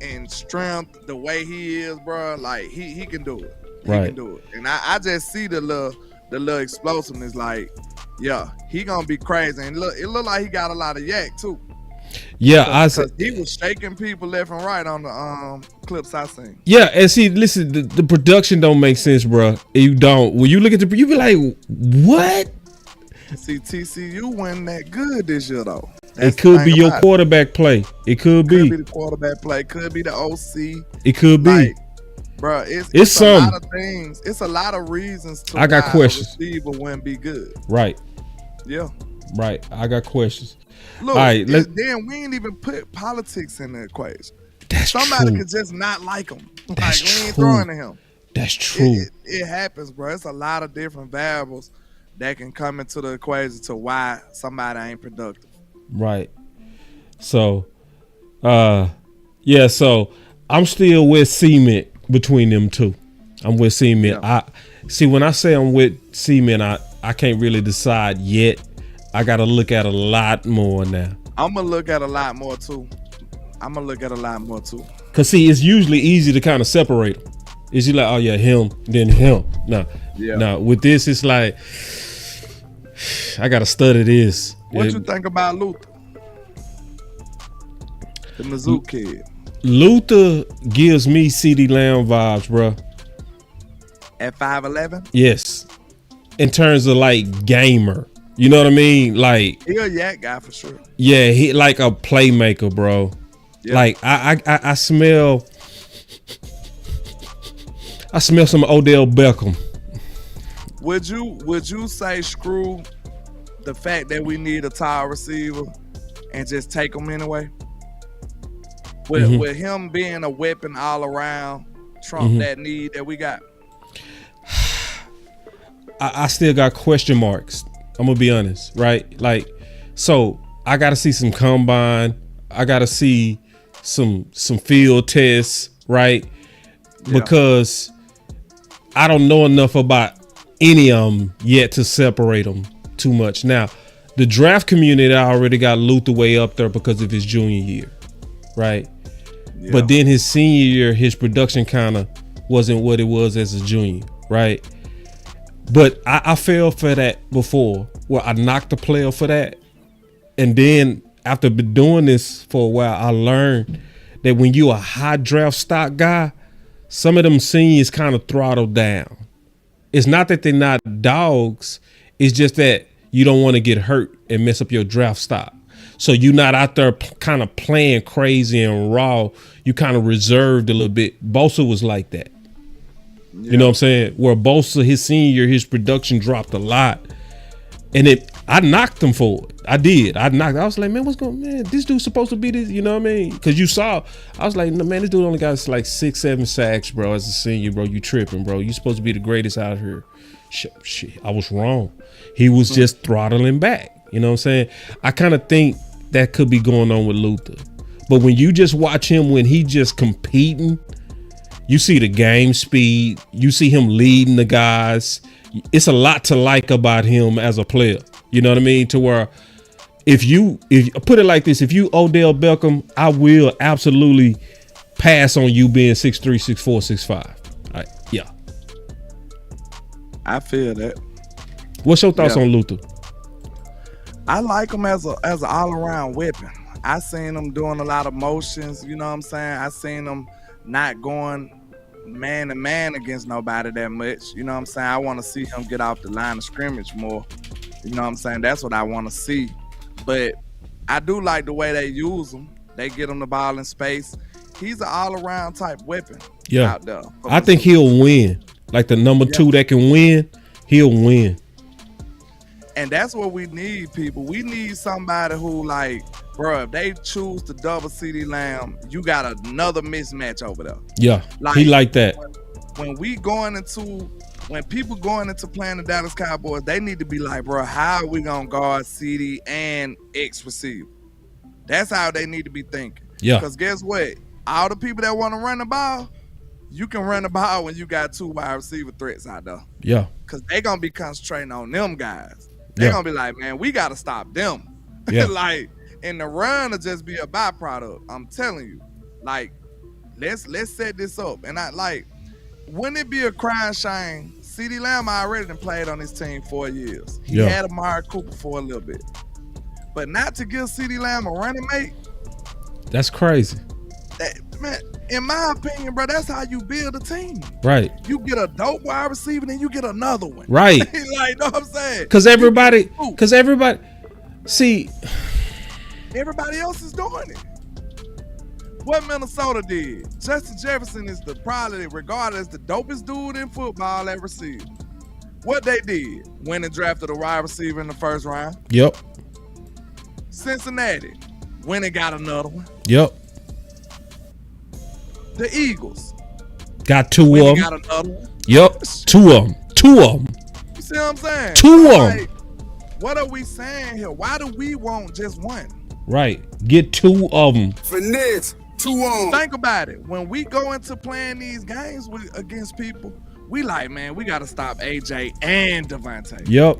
and strength the way he is, bro. Like he can do it. He can do it. And I just see the little explosiveness. Like, yeah, he gonna be crazy. And it look like he got a lot of yak too. Yeah, I said he was shaking people left and right on the clips I seen. Yeah, and see, listen, the production don't make sense, bro. You don't. When you look at you be like, what? See, TCU wasn't that good this year though. It could be your quarterback play. It could be the quarterback play. Could be the OC. It could be. Like, bro, it's a lot of things. It's a lot of reasons to I got questions. A receiver wouldn't be good. Right. Yeah. Right. I got questions. Look, all right, then we ain't even put politics in the equation. Somebody could just not like him. That's like, we ain't true. throwing to him. That's true. It happens, bro. It's a lot of different variables that can come into the equation to why somebody ain't productive. Right. So, so I'm still with cement between them two. I'm with cement. Yeah. I see when I say I'm with cement, I can't really decide yet. I got to look at a lot more now. I'm going to look at a lot more too. Cause see, it's usually easy to kind of separate them. It's just like, oh yeah, him, then him. No, with this, it's like, I got to study this. What you think about Luther? The Mizzou kid. Luther gives me CeeDee Lamb vibes, bro. At 5'11"? Yes. In terms of like gamer. You know what I mean? Like, he a yak guy for sure. Yeah, he like a playmaker, bro. Yeah. Like I smell some Odell Beckham. Would you say screw the fact that we need a tall receiver and just take him anyway? With him being a weapon all around, trump that need that we got? I still got question marks. I'm gonna be honest, right? Like, so I gotta see some combine. I gotta see some field tests, right? Yeah. Because I don't know enough about any of them yet to separate them too much. Now, the draft community already got Luther way up there because of his junior year, right? Yeah. But then his senior year, his production kind of wasn't what it was as a junior, right? But I fell for that before, where I knocked a player for that. And then after been doing this for a while, I learned that when you a high draft stock guy, some of them seniors kind of throttle down. It's not that they're not dogs. It's just that you don't want to get hurt and mess up your draft stock. So you're not out there kind of playing crazy and raw. You kind of reserved a little bit. Bosa was like that. Yeah. You know what I'm saying? Where Bosa, his senior year, his production dropped a lot. And I knocked him for it. I did. I was like, man, what's going on? Man, this dude's supposed to be this, you know what I mean? Because you saw, I was like, no, man, this dude only got like 6-7 sacks, bro, as a senior, bro. You tripping, bro. You supposed to be the greatest out here. Shit, I was wrong. He was just throttling back. You know what I'm saying? I kind of think that could be going on with Luther. But when you just watch him when he just competing, you see the game speed. You see him leading the guys. It's a lot to like about him as a player. You know what I mean? To where if you put it like this, if you Odell Beckham, I will absolutely pass on you being 6'3", 6'4", 6'5". Yeah. I feel that. What's your thoughts on Luther? I like him as an all-around weapon. I seen him doing a lot of motions, you know what I'm saying? I seen him not going man to man against nobody that much. You know what I'm saying? I want to see him get off the line of scrimmage more. You know what I'm saying? That's what I want to see. But I do like the way they use him. They get him the ball in space. He's an all-around type weapon out there. I think he'll win. Like the number 2 that can win, he'll win. And that's what we need, people. We need somebody who, like, bro, if they choose to double CeeDee Lamb, you got another mismatch over there. Yeah, he like that. When people going into playing the Dallas Cowboys, they need to be like, bro, how are we going to guard CeeDee and X receiver? That's how they need to be thinking. Yeah. Because guess what? All the people that want to run the ball, you can run the ball when you got 2 wide receiver threats out there. Yeah. Because they going to be concentrating on them guys. They're going to be like, man, we got to stop them. Yeah. Like, and the run will just be a byproduct. I'm telling you. Like, let's set this up. And wouldn't it be a crying shame? CeeDee Lamb already done played on his team 4 years. He had Amari Cooper for a little bit. But not to give CeeDee Lamb a running mate. That's crazy. Man, in my opinion, bro, that's how you build a team. Right. You get a dope wide receiver, then you get another one. Right. Like, know what I'm saying? Because everybody, see, everybody else is doing it. What Minnesota did, Justin Jefferson is probably regarded as the dopest dude in football at receiver. What they did, went and drafted a wide receiver in the first round. Yep. Cincinnati, went and got another one. Yep. The Eagles got 2 of them. Got another one. Yep. 2 of them. 2 of them. You see what I'm saying? 2 of them. Like, what are we saying here? Why do we want just one? Right. Get 2 of them. Finesse. 2 on. Think about it. When we go into playing these games against people, we like, man, we got to stop AJ and Devontae. Yep.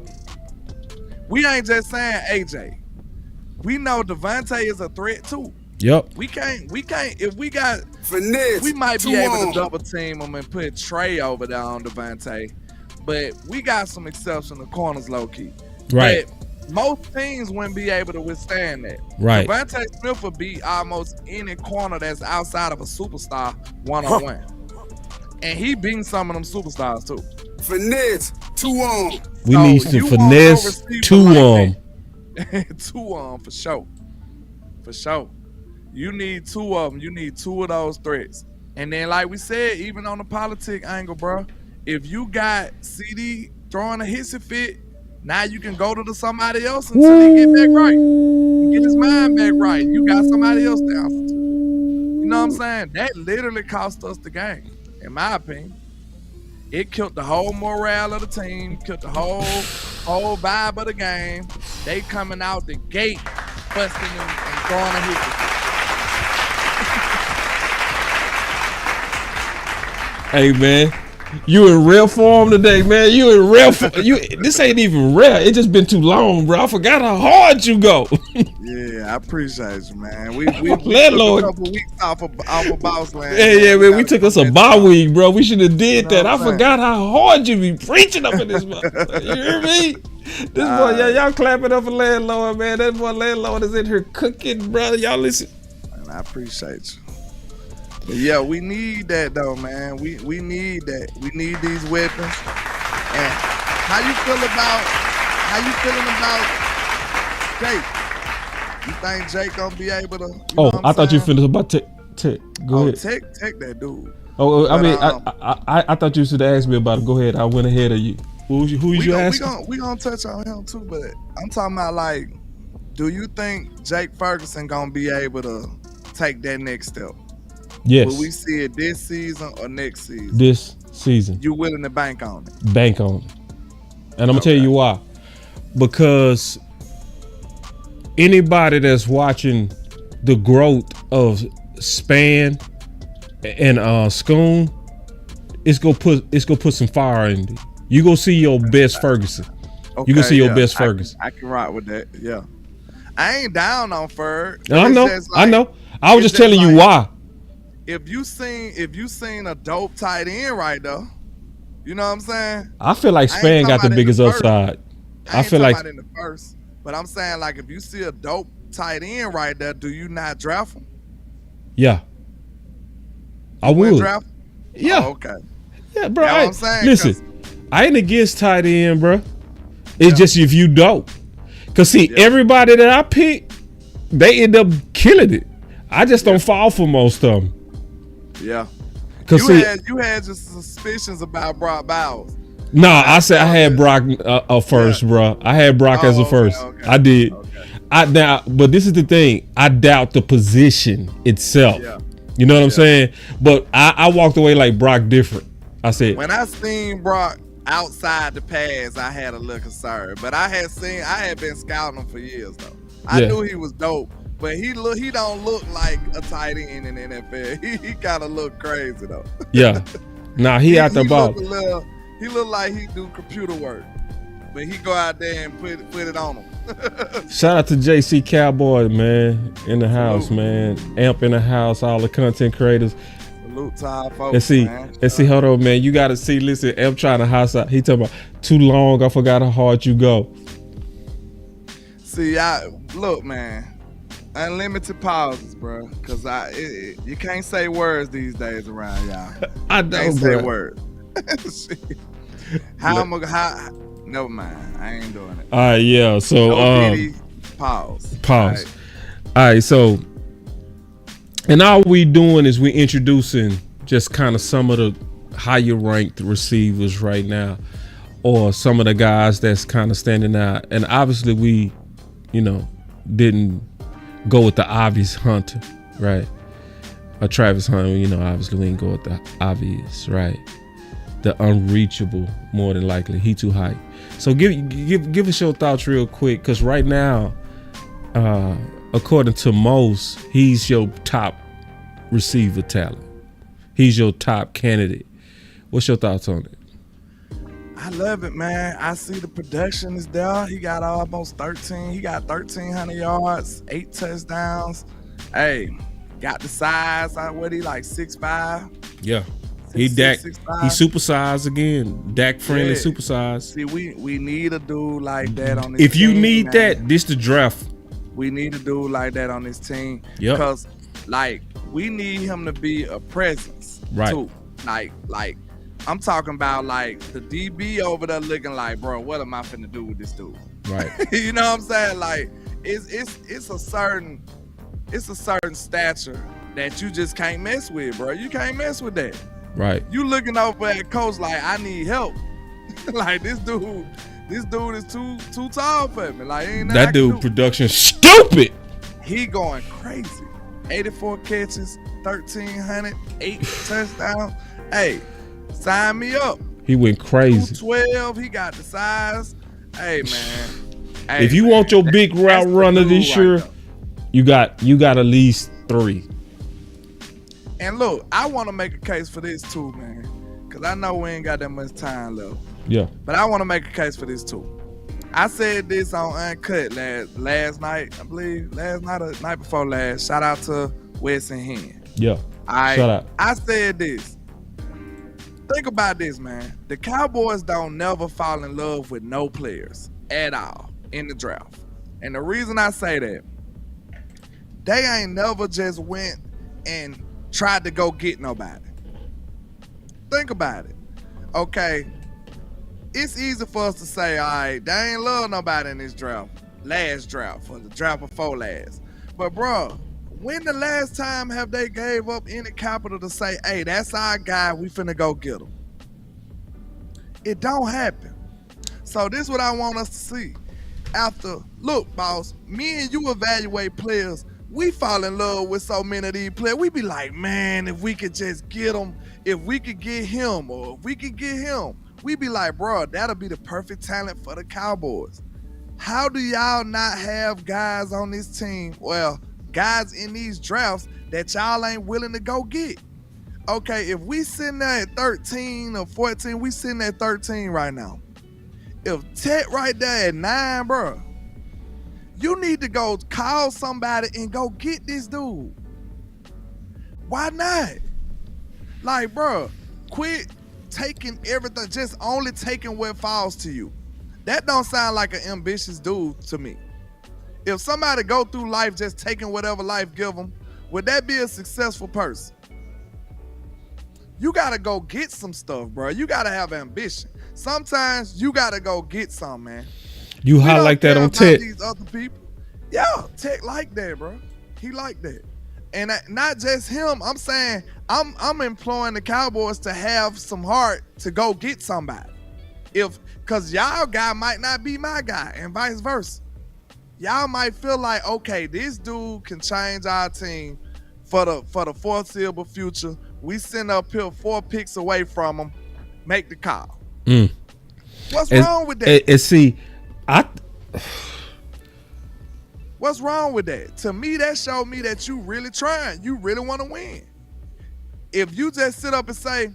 We ain't just saying AJ. We know Devontae is a threat too. Yep. We can't. If we got Finesse, we might be able to double team him and put Trey over there on Devontae. But we got some exceptional corners low key. Right. But most teams wouldn't be able to withstand that. Right. Devontae Smith would beat almost any corner that's outside of a superstar one-on-one. And he beating some of them superstars too. Finesse, 2 on. We need some finesse, 2 on. 2 on for sure. For sure. You need 2 of them. You need 2 of those threats. And then, like we said, even on the politic angle, bro, if you got CD throwing a hissy fit, now you can go to somebody else until he get back right. Get his mind back right. You got somebody else down. You know what I'm saying? That literally cost us the game, in my opinion. It killed the whole morale of the team, killed the whole vibe of the game. They coming out the gate, busting them and throwing a hissy. Hey man, you in rare form today, man. You in rare form. This ain't even rare. It just been too long, bro. I forgot how hard you go. Yeah, I appreciate you, man. We Landlord. took a couple weeks off of Boss Land. Yeah, man. We took us a bye week, bro. We should have did that. I forgot how hard you be preaching up in this motherfucker. You hear me? This boy, y'all clapping up for Landlord, man. That boy Landlord is in here cooking, brother. Y'all listen. Man, I appreciate you. But yeah, we need that though, man. We need that. We need these weapons. And how you feeling about Jake? You think Jake gonna be able to? I thought you finished about Tech. Go ahead. Tech that dude. I thought you should ask me about it. Go ahead. I went ahead of you. Who you asking? We gonna touch on him too, but I'm talking about like, do you think Jake Ferguson gonna be able to take that next step? Yes. Will we see it this season or next season? This season. You willing to bank on it? Bank on it. And I'm gonna tell you why. Because anybody that's watching the growth of Span and Schoon, it's gonna put some fire in it. You go see your best Ferguson. Okay, You can see your best Ferguson. I can rock with that. Yeah, I ain't down on Ferg. I know. I was just telling you why. If you seen a dope tight end right there, you know what I'm saying? I feel like Span got the biggest upside. I feel like in the first, but I'm saying like if you see a dope tight end right there, do you not draft him? Yeah, I would. Draft him? Yeah. Oh, okay. Yeah, bro. That's what I'm saying, Listen, I ain't against tight end, bro. It's just if you dope. Cause see, everybody that I pick, they end up killing it. I just don't fall for most of them. Yeah. Cause you had just suspicions about Brock Bowers. No, I said I had Brock first, bro. I had Brock as a first. Okay. I did. Okay. But this is the thing. I doubt the position itself. Yeah. You know what I'm saying? But I walked away like Brock different. I said when I seen Brock outside the pass, I had a little concern. But I had been scouting him for years though. I knew he was dope. But he don't look like a tight end in the NFL. He kind of look crazy though. Yeah. Nah, he out the ball. He look like he do computer work. But he go out there and put it on him. Shout out to JC Cowboy, man, in the house, man. Amp in the house, all the content creators. Salute to our folks, Let's see, hold on, man. You got to see, listen, Amp trying to house out. He talking about too long, I forgot how hard you go. See, look, man. Unlimited pauses, bro. Cause you can't say words these days around y'all. I don't can't say words. Never mind. I ain't doing it. All right, yeah. So pause. All right, so and all we doing is we introducing just kind of some of the higher ranked receivers right now, or some of the guys that's kind of standing out. And obviously we, didn't go with the obvious Hunter, right? Or Travis Hunter, obviously we ain't go with the obvious, right? The unreachable, more than likely. He too high. So give us your thoughts real quick, because right now, according to most, he's your top receiver talent. He's your top candidate. What's your thoughts on it? I love it, man. I see the production is there. He got almost 13. He got 1,300 yards, 8 touchdowns. Hey, got the size. What he like 6'5"? Yeah. He supersized again. Dak friendly supersized. See, we need a dude like that on this team. If you need man. that, this the draft. We need a dude like that on this team. Yep. Because we need him to be a presence too. Like I'm talking about like the DB over there looking like, bro, what am I finna do with this dude? Right. You know what I'm saying? Like it's a certain stature that you just can't mess with, bro. You can't mess with that. Right. You looking over at coach like, I need help. Like this dude is too tall for me. Like ain't that dude production stupid. He going crazy. 84 catches, 1,300, 8 touchdowns. Hey, sign me up. He went crazy. 212. He got the size. Hey man. Hey, if you want your big route runner this year, you got at least 3. And look, I want to make a case for this too, man, because I know we ain't got that much time left. Yeah. But I want to make a case for this too. I said this on Uncut last night, I believe, last night or night before last. Shout out to Wes and Hen. Yeah. Shout out. I said this. Think about this, man. The Cowboys don't never fall in love with no players at all in the draft. And the reason I say that, they ain't never just went and tried to go get nobody. Think about it. Okay. It's easy for us to say, all right, they ain't love nobody in this draft. Last draft, or the draft before last. But, bro, when the last time have they gave up any capital to say, hey, that's our guy, we finna go get him? It don't happen. So this is what I want us to see. Look, boss, me and you evaluate players. We fall in love with so many of these players. We be like, man, if we could just get him, if we could get him, or if we could get him, we be like, bro, that'll be the perfect talent for the Cowboys. How do y'all not have guys on this team? Well, guys in these drafts that y'all ain't willing to go get. Okay, if we sitting there at 13 or 14, we sitting at 13 right now. If Tet right there at 9, bro, you need to go call somebody and go get this dude. Why not? Like, bro, quit taking everything, just only taking what falls to you. That don't sound like an ambitious dude to me. If somebody go through life just taking whatever life give them, would that be a successful person? You gotta go get some stuff, bro. You gotta have ambition. Sometimes you gotta go get some, man. You highlight that on Tet. These other people, yeah, Tet like that, bro. He like that, and not just him. I'm saying I'm employing the Cowboys to have some heart to go get somebody. Cause y'all guy might not be my guy, and vice versa. Y'all might feel like, okay, this dude can change our team for the foreseeable future. We send up here 4 picks away from him. Make the call. What's wrong with that? And see, what's wrong with that? To me, that showed me that you really trying. You really want to win. If you just sit up and say,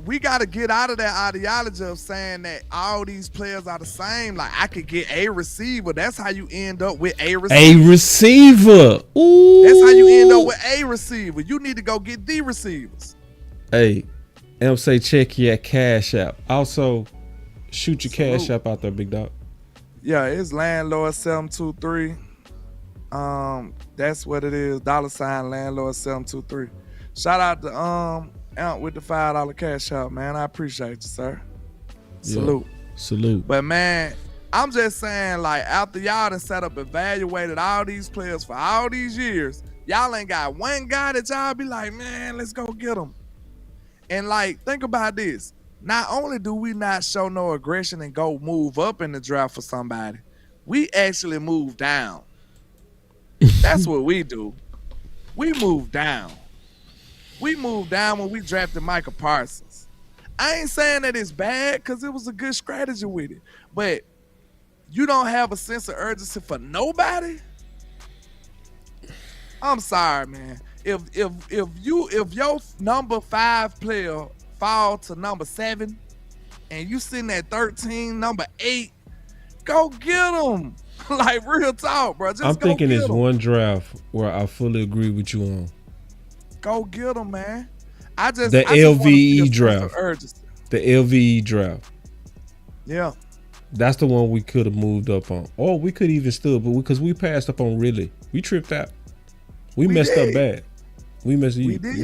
we got to get out of that ideology of saying that all these players are the same. Like, I could get a receiver. That's how you end up with a receiver. A receiver. Ooh. That's how you end up with a receiver. You need to go get the receivers. Hey, say check your Cash App. Also, shoot your Cash App out there, big dog. Yeah, it's Landlord 723. That's what it is. $ Landlord 723. Shout out to Out with the $5 Cash App, man. I appreciate you, sir. Salute. Yeah, salute. But man, I'm just saying, like, after y'all done set up, evaluated all these players for all these years, y'all ain't got one guy that y'all be like, man, let's go get him. And like, think about this. Not only do we not show no aggression and go move up in the draft for somebody, we actually move down. That's what we do. We move down. We moved down when we drafted Micah Parsons. I ain't saying that it's bad because it was a good strategy with it. But you don't have a sense of urgency for nobody? I'm sorry, man. If your number 5 player fall to number 7 and you sitting at 13, number 8, go get them. Like, real talk, bro. I'm thinking it's one draft where I fully agree with you on. Go get them, man. The LVE draft. The LVE draft. Yeah. That's the one we could have moved up on. Or we could even still, but because we passed up on Ridley. We tripped out. We messed up bad. We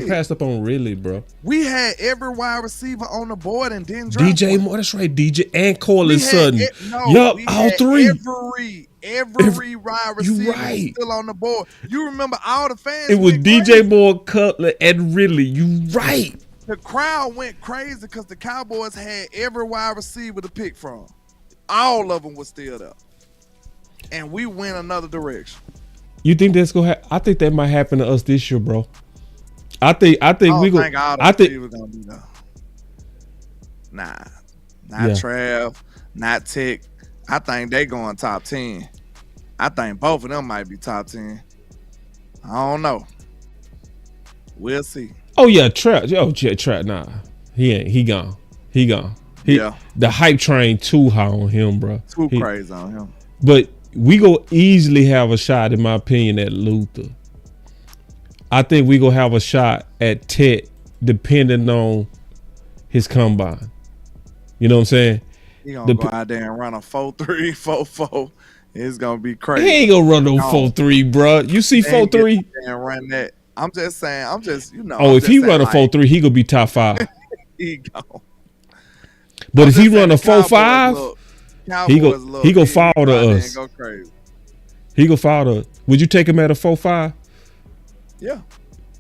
passed up on Ridley, bro. We had every wide receiver on the board and didn't draft DJ Moore, that's right. DJ and Cortland Sutton. Yup, all 3. Every wide receiver was still on the board. You remember all the fans. It was DJ Moore, Cutler, and Ridley. You right. The crowd went crazy because the Cowboys had every wide receiver to pick from. All of them was still there. And we went another direction. You think that's gonna happen? I think that might happen to us this year, bro. I think we gonna. I think we're gonna be there. Nah, not Trav, not Tech. I think they going top 10. I think both of them might be top 10. I don't know. We'll see. Oh yeah, Trav. Oh yeah, Trav. Nah, he ain't. He gone. The hype train too high on him, bro. Too crazy on him. But we go easily have a shot, in my opinion, at Luther. I think we gonna have a shot at Tet, depending on his combine. You know what I'm saying? He gonna go out there and run a 4.3, 4.4. It's gonna be crazy. He ain't gonna run no 4.3, bro. You see 4.3 and run that. I'm just saying. Oh, if he run a 4.3, he gonna be top 5. He go. But if he run a 4.5, he go fall to us. Go crazy. He go fall to us. Would you take him at a 4.5? Yeah.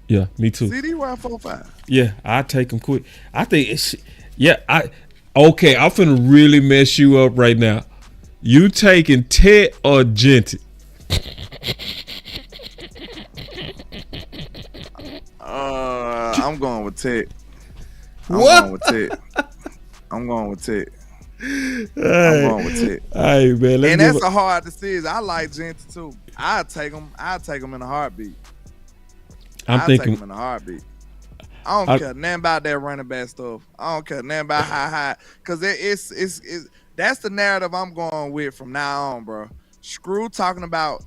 Yeah, me too. CD run 4.5. Yeah, I take him quick. I think it's okay. I'm finna really mess you up right now. You taking Tet or Genty? I'm going with Tet. What? I'm going with Tet. I'm wrong with it. All right, man. And that's a hard decision. I like Gentry too. I'd take him in a heartbeat. I'm thinking take him in a heartbeat. I don't care nothing about that running back stuff. I don't care nothing about high. Because it's that's the narrative I'm going with from now on, bro. Screw talking about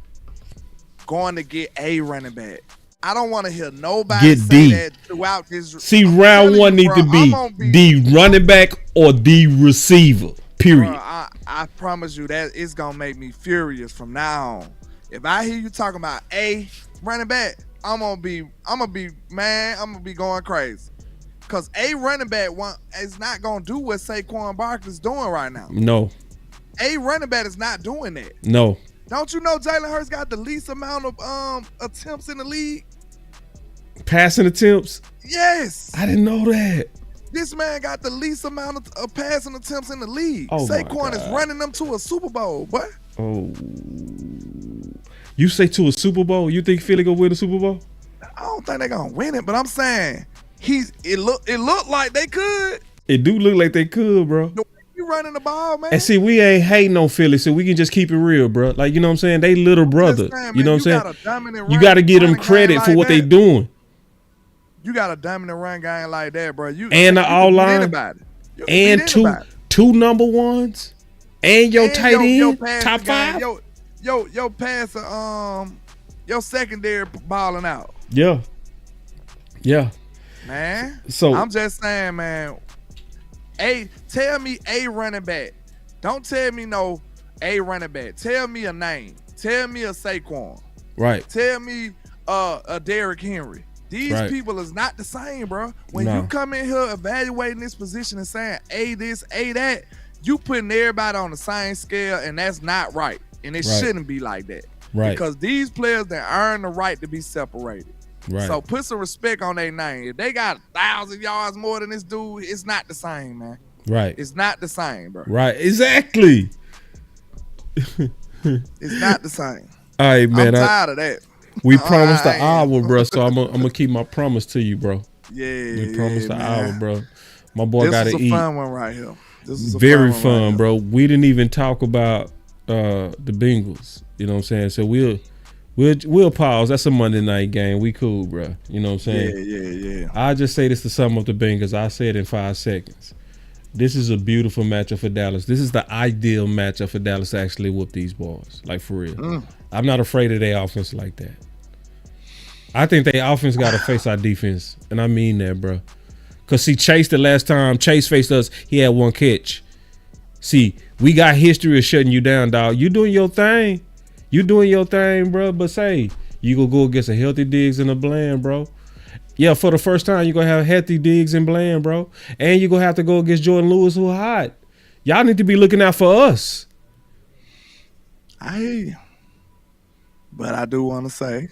going to get a running back. I don't want to hear nobody say that throughout this. See, round one need to be the running back or the receiver, period. Bro, I promise you that it's going to make me furious from now on. If I hear you talking about a running back, I'm gonna be going crazy. Cause a running back is not gonna do what Saquon Barkley's doing right now. No. A running back is not doing that. No. Don't you know Jalen Hurts got the least amount of attempts in the league? Passing attempts? Yes. I didn't know that. This man got the least amount of passing attempts in the league. Oh, Saquon is running them to a Super Bowl, boy. Oh. You say to a Super Bowl? You think Philly gonna win the Super Bowl? I don't think they're gonna win it, but I'm saying it looked like they could. It do look like they could, bro. The way you running the ball, man. And see, we ain't hating on Philly, so we can just keep it real, bro. Like, you know what I'm saying? They little brother. Saying, you know what I'm saying? You got to give them credit for what they doing. You got a dominant run game like that, bro. And the all line. And two number ones. And your tight end, top five. Your passer, your secondary balling out. Yeah. Man. So I'm just saying, man. Tell me a running back. Don't tell me no a running back. Tell me a name. Tell me a Saquon. Right. Tell me a Derrick Henry. These people is not the same, bro. When you come in here evaluating this position and saying a this, a that, you putting everybody on the same scale, and that's not right. And it shouldn't be like that. Right. Because these players that earn the right to be separated. Right. So put some respect on their name. If they got 1,000 yards more than this dude, it's not the same, man. Right. It's not the same, bro. Right. Exactly. It's not the same. All right, man. I'm tired of that. We promised the hour, bro. So I'm gonna keep my promise to you, bro. Yeah. We promised the hour, bro. My boy got to eat. This is a fun one right here. This is very fun, bro. We didn't even talk about the Bengals. You know what I'm saying? So we'll pause. That's a Monday night game. We cool, bro. You know what I'm saying? Yeah. I'll just say this to sum up the Bengals. I'll say it in 5 seconds. This is a beautiful matchup for Dallas. This is the ideal matchup for Dallas to actually whoop these boys. Like, for real. I'm not afraid of their offense like that. I think their offense got to face our defense. And I mean that, bro. Because, see, Chase, the last time Chase faced us, he had 1 catch. See, we got history of shutting you down, dog. You doing your thing. You doing your thing, bro. But say, you gonna go against a healthy Diggs and a Bland, bro. Yeah, for the first time, you're going to have healthy Diggs and Bland, bro. And you're going to have to go against Jordan Lewis, who hot. Y'all need to be looking out for us. I hear you. But I do want to say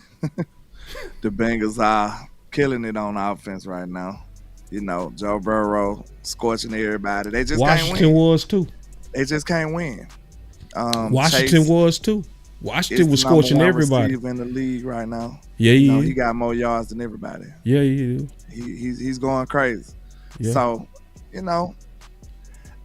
the Bengals are killing it on offense right now. You know, Joe Burrow scorching everybody. They just can't win. Washington was too. They just can't win. Washington Chase was too. Washington was scorching everybody. He's in the league right now. Yeah, he got more yards than everybody. Yeah, he He's going crazy. Yeah. So, you know,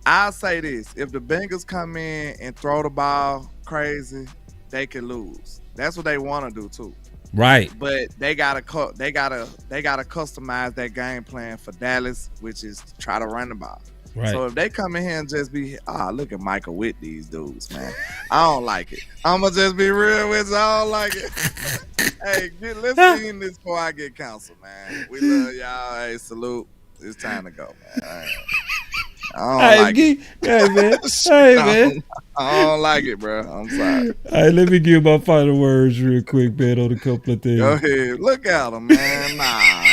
I'll say this: if the Bengals come in and throw the ball crazy, they can lose. That's what they want to do too. Right. But they gotta customize that game plan for Dallas, which is to try to run the ball. Right. So if they come in here and just be, look at Michael with these dudes, man. I don't like it. I'm going to just be real with you. I don't like it. Hey, let's be in this before I get canceled, man. We love y'all. Hey, salute. It's time to go, man. I don't like it. Hey, man. Hey, man. I don't like it, bro. I'm sorry. All right, let me give my final words real quick, man, on a couple of things. Go ahead. Look at him, man. Nah.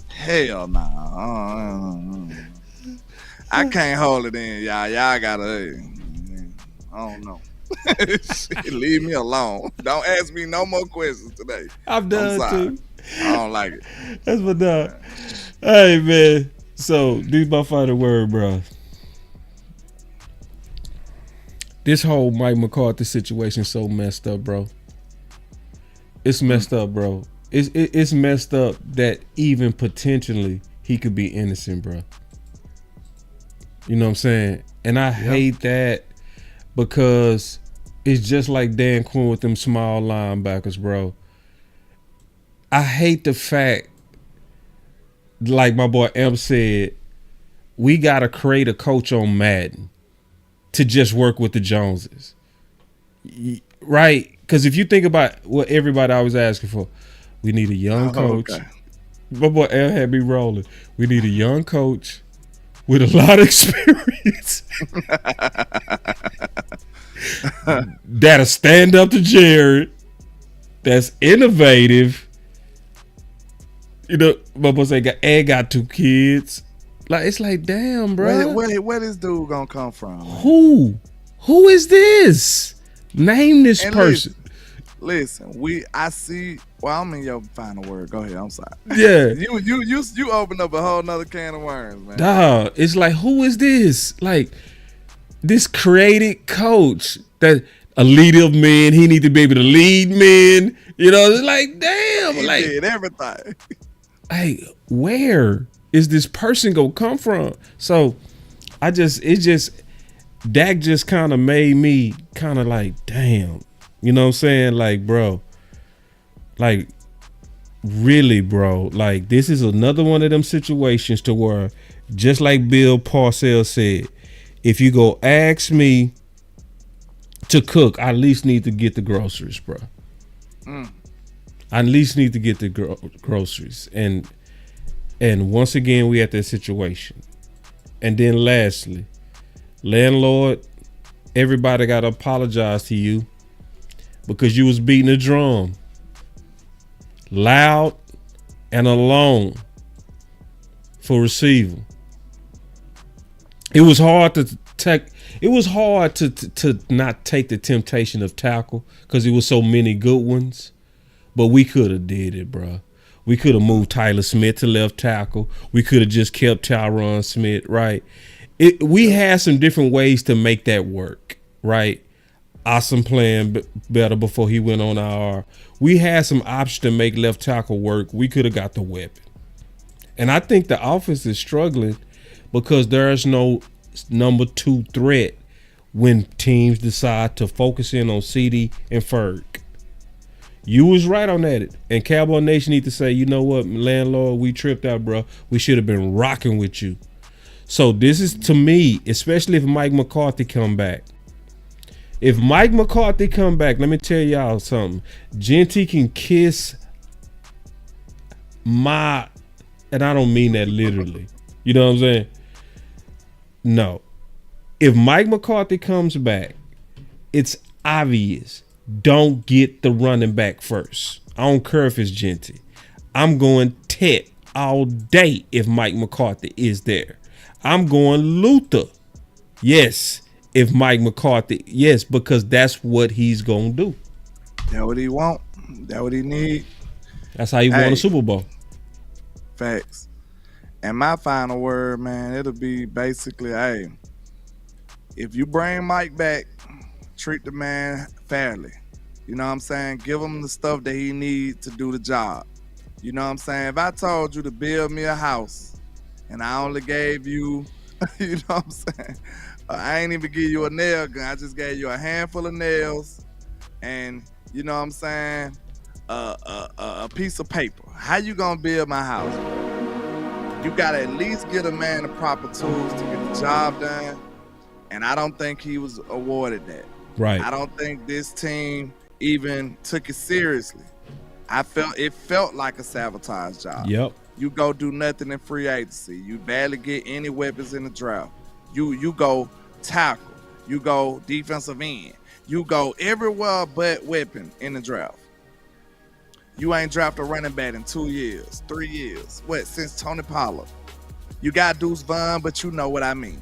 Hell nah. I can't hold it in, y'all. Y'all gotta, I don't know. Leave me alone. Don't ask me no more questions today. I'm done too. I don't like it. That's my dog. Hey, man. So, this my final word, bro. This whole Mike McCarthy situation is so messed up, bro. It's messed up, bro. It's messed up that even potentially he could be innocent, bro. You know what I'm saying? And I hate that because it's just like Dan Quinn with them small linebackers, bro. I hate the fact, like my boy M said, we got to create a coach on Madden to just work with the Joneses. Right? Because if you think about what everybody always asking for, we need a young coach. Okay. My boy L had me rolling. We need a young coach with a lot of experience that'll stand up to Jared, that's innovative. You know, my boy say got 2 kids. Like, it's like, damn, bro. Where this dude gonna come from? Man? Who is this? Name this person. Listen, I see. Well, I'm in your final word. Go ahead. I'm sorry. Yeah. you opened up a whole nother can of worms, man. Dog, it's like, who is this? Like, this created coach that a leader of men. He need to be able to lead men. You know, it's like, damn. He like did everything. Hey, where is this person gonna come from? So, Dak just kind of made me kind of like, damn. You know what I'm saying? Like, bro, like, really, bro, like, this is another one of them situations to where, just like Bill Parcells said, if you go ask me to cook, I at least need to get the groceries, bro. I at least need to get the groceries. And once again, we at that situation. And then lastly, landlord, everybody got to apologize to you because you was beating a drum loud and alone for receiver. It was hard to not take the temptation of tackle because it was so many good ones, but we could have did it, bro. We could have moved Tyler Smith to left tackle. We could have just kept Tyron Smith, right? We had some different ways to make that work, right? Awesome playing better before he went on IR. We had some options to make left tackle work. We could have got the weapon. And I think the offense is struggling because there's no number 2 threat when teams decide to focus in on CD and Ferg. You was right on that. And Cowboy Nation need to say, you know what, landlord, we tripped out, bro. We should have been rocking with you. So this is, to me, especially if Mike McCarthy come back. If Mike McCarthy come back, let me tell y'all something. Genty can kiss my, and I don't mean that literally. You know what I'm saying? No. If Mike McCarthy comes back, it's obvious. Don't get the running back first. I don't care if it's Genty. I'm going Tet all day if Mike McCarthy is there. I'm going Luther. Yes. If Mike McCarthy, yes, because that's what he's gonna do. That's what he want. That's what he need. That's how he won a Super Bowl. Facts. And my final word, man, it'll be basically, hey, if you bring Mike back, treat the man fairly. You know what I'm saying? Give him the stuff that he needs to do the job. You know what I'm saying? If I told you to build me a house and I only gave you, you know what I'm saying? I ain't even give you a nail gun. I just gave you a handful of nails and, you know what I'm saying, a piece of paper. How you gonna build my house? You gotta at least get a man the proper tools to get the job done. And I don't think he was awarded that. Right. I don't think this team even took it seriously. It felt like a sabotage job. Yep. You go do nothing in free agency. You barely get any weapons in the draft. You go tackle. You go defensive end. You go everywhere but weapon in the draft. You ain't drafted a running back in 2 years, 3 years. What, since Tony Pollard? You got Deuce Vaughn, but you know what I mean.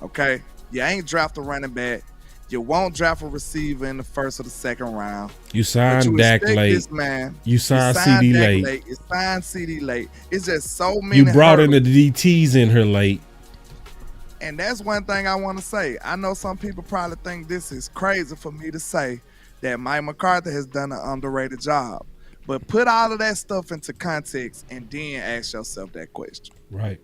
Okay? You ain't drafted a running back. You won't draft a receiver in the first or the second round. You signed Dak late. This man. You signed CD late. You signed CD late. It's just so many. You brought hurdles. in the DTs in her late. And that's one thing I want to say. I know some people probably think this is crazy for me to say that Mike McCarthy has done an underrated job. But put all of that stuff into context and then ask yourself that question. Right.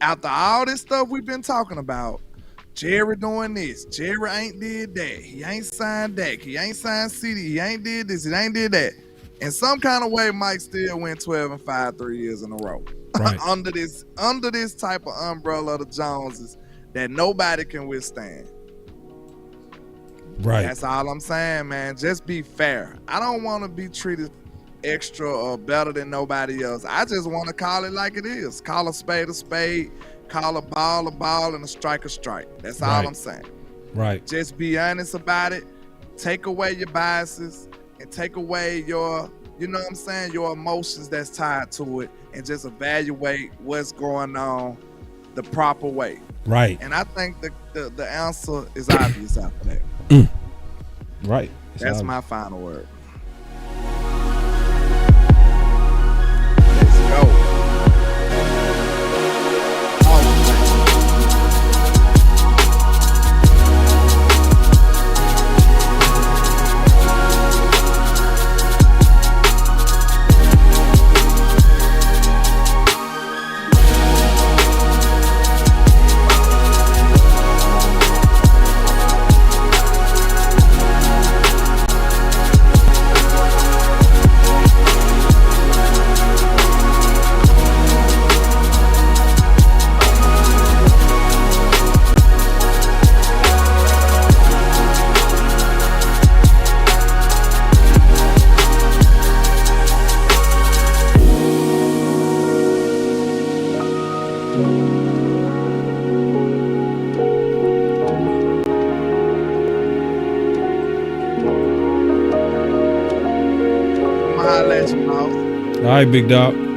After all this stuff we've been talking about, Jerry doing this, Jerry ain't did that, he ain't signed Dak, he ain't signed CD, he ain't did this, he ain't did that. In some kind of way, Mike still went 12-5 3 years in a row. Right. under this type of umbrella of the Joneses that nobody can withstand. Right. That's all I'm saying, man. Just be fair. I don't want to be treated extra or better than nobody else. I just want to call it like it is. Call a spade, call a ball, and a strike. That's all I'm saying. Right. Just be honest about it. Take away your biases and take away your, you know what I'm saying, your emotions that's tied to it, and just evaluate what's going on the proper way. Right. And I think the answer is obvious after that. Right. That's my final word. Let's go. Holla at you, boss. All right, big dog.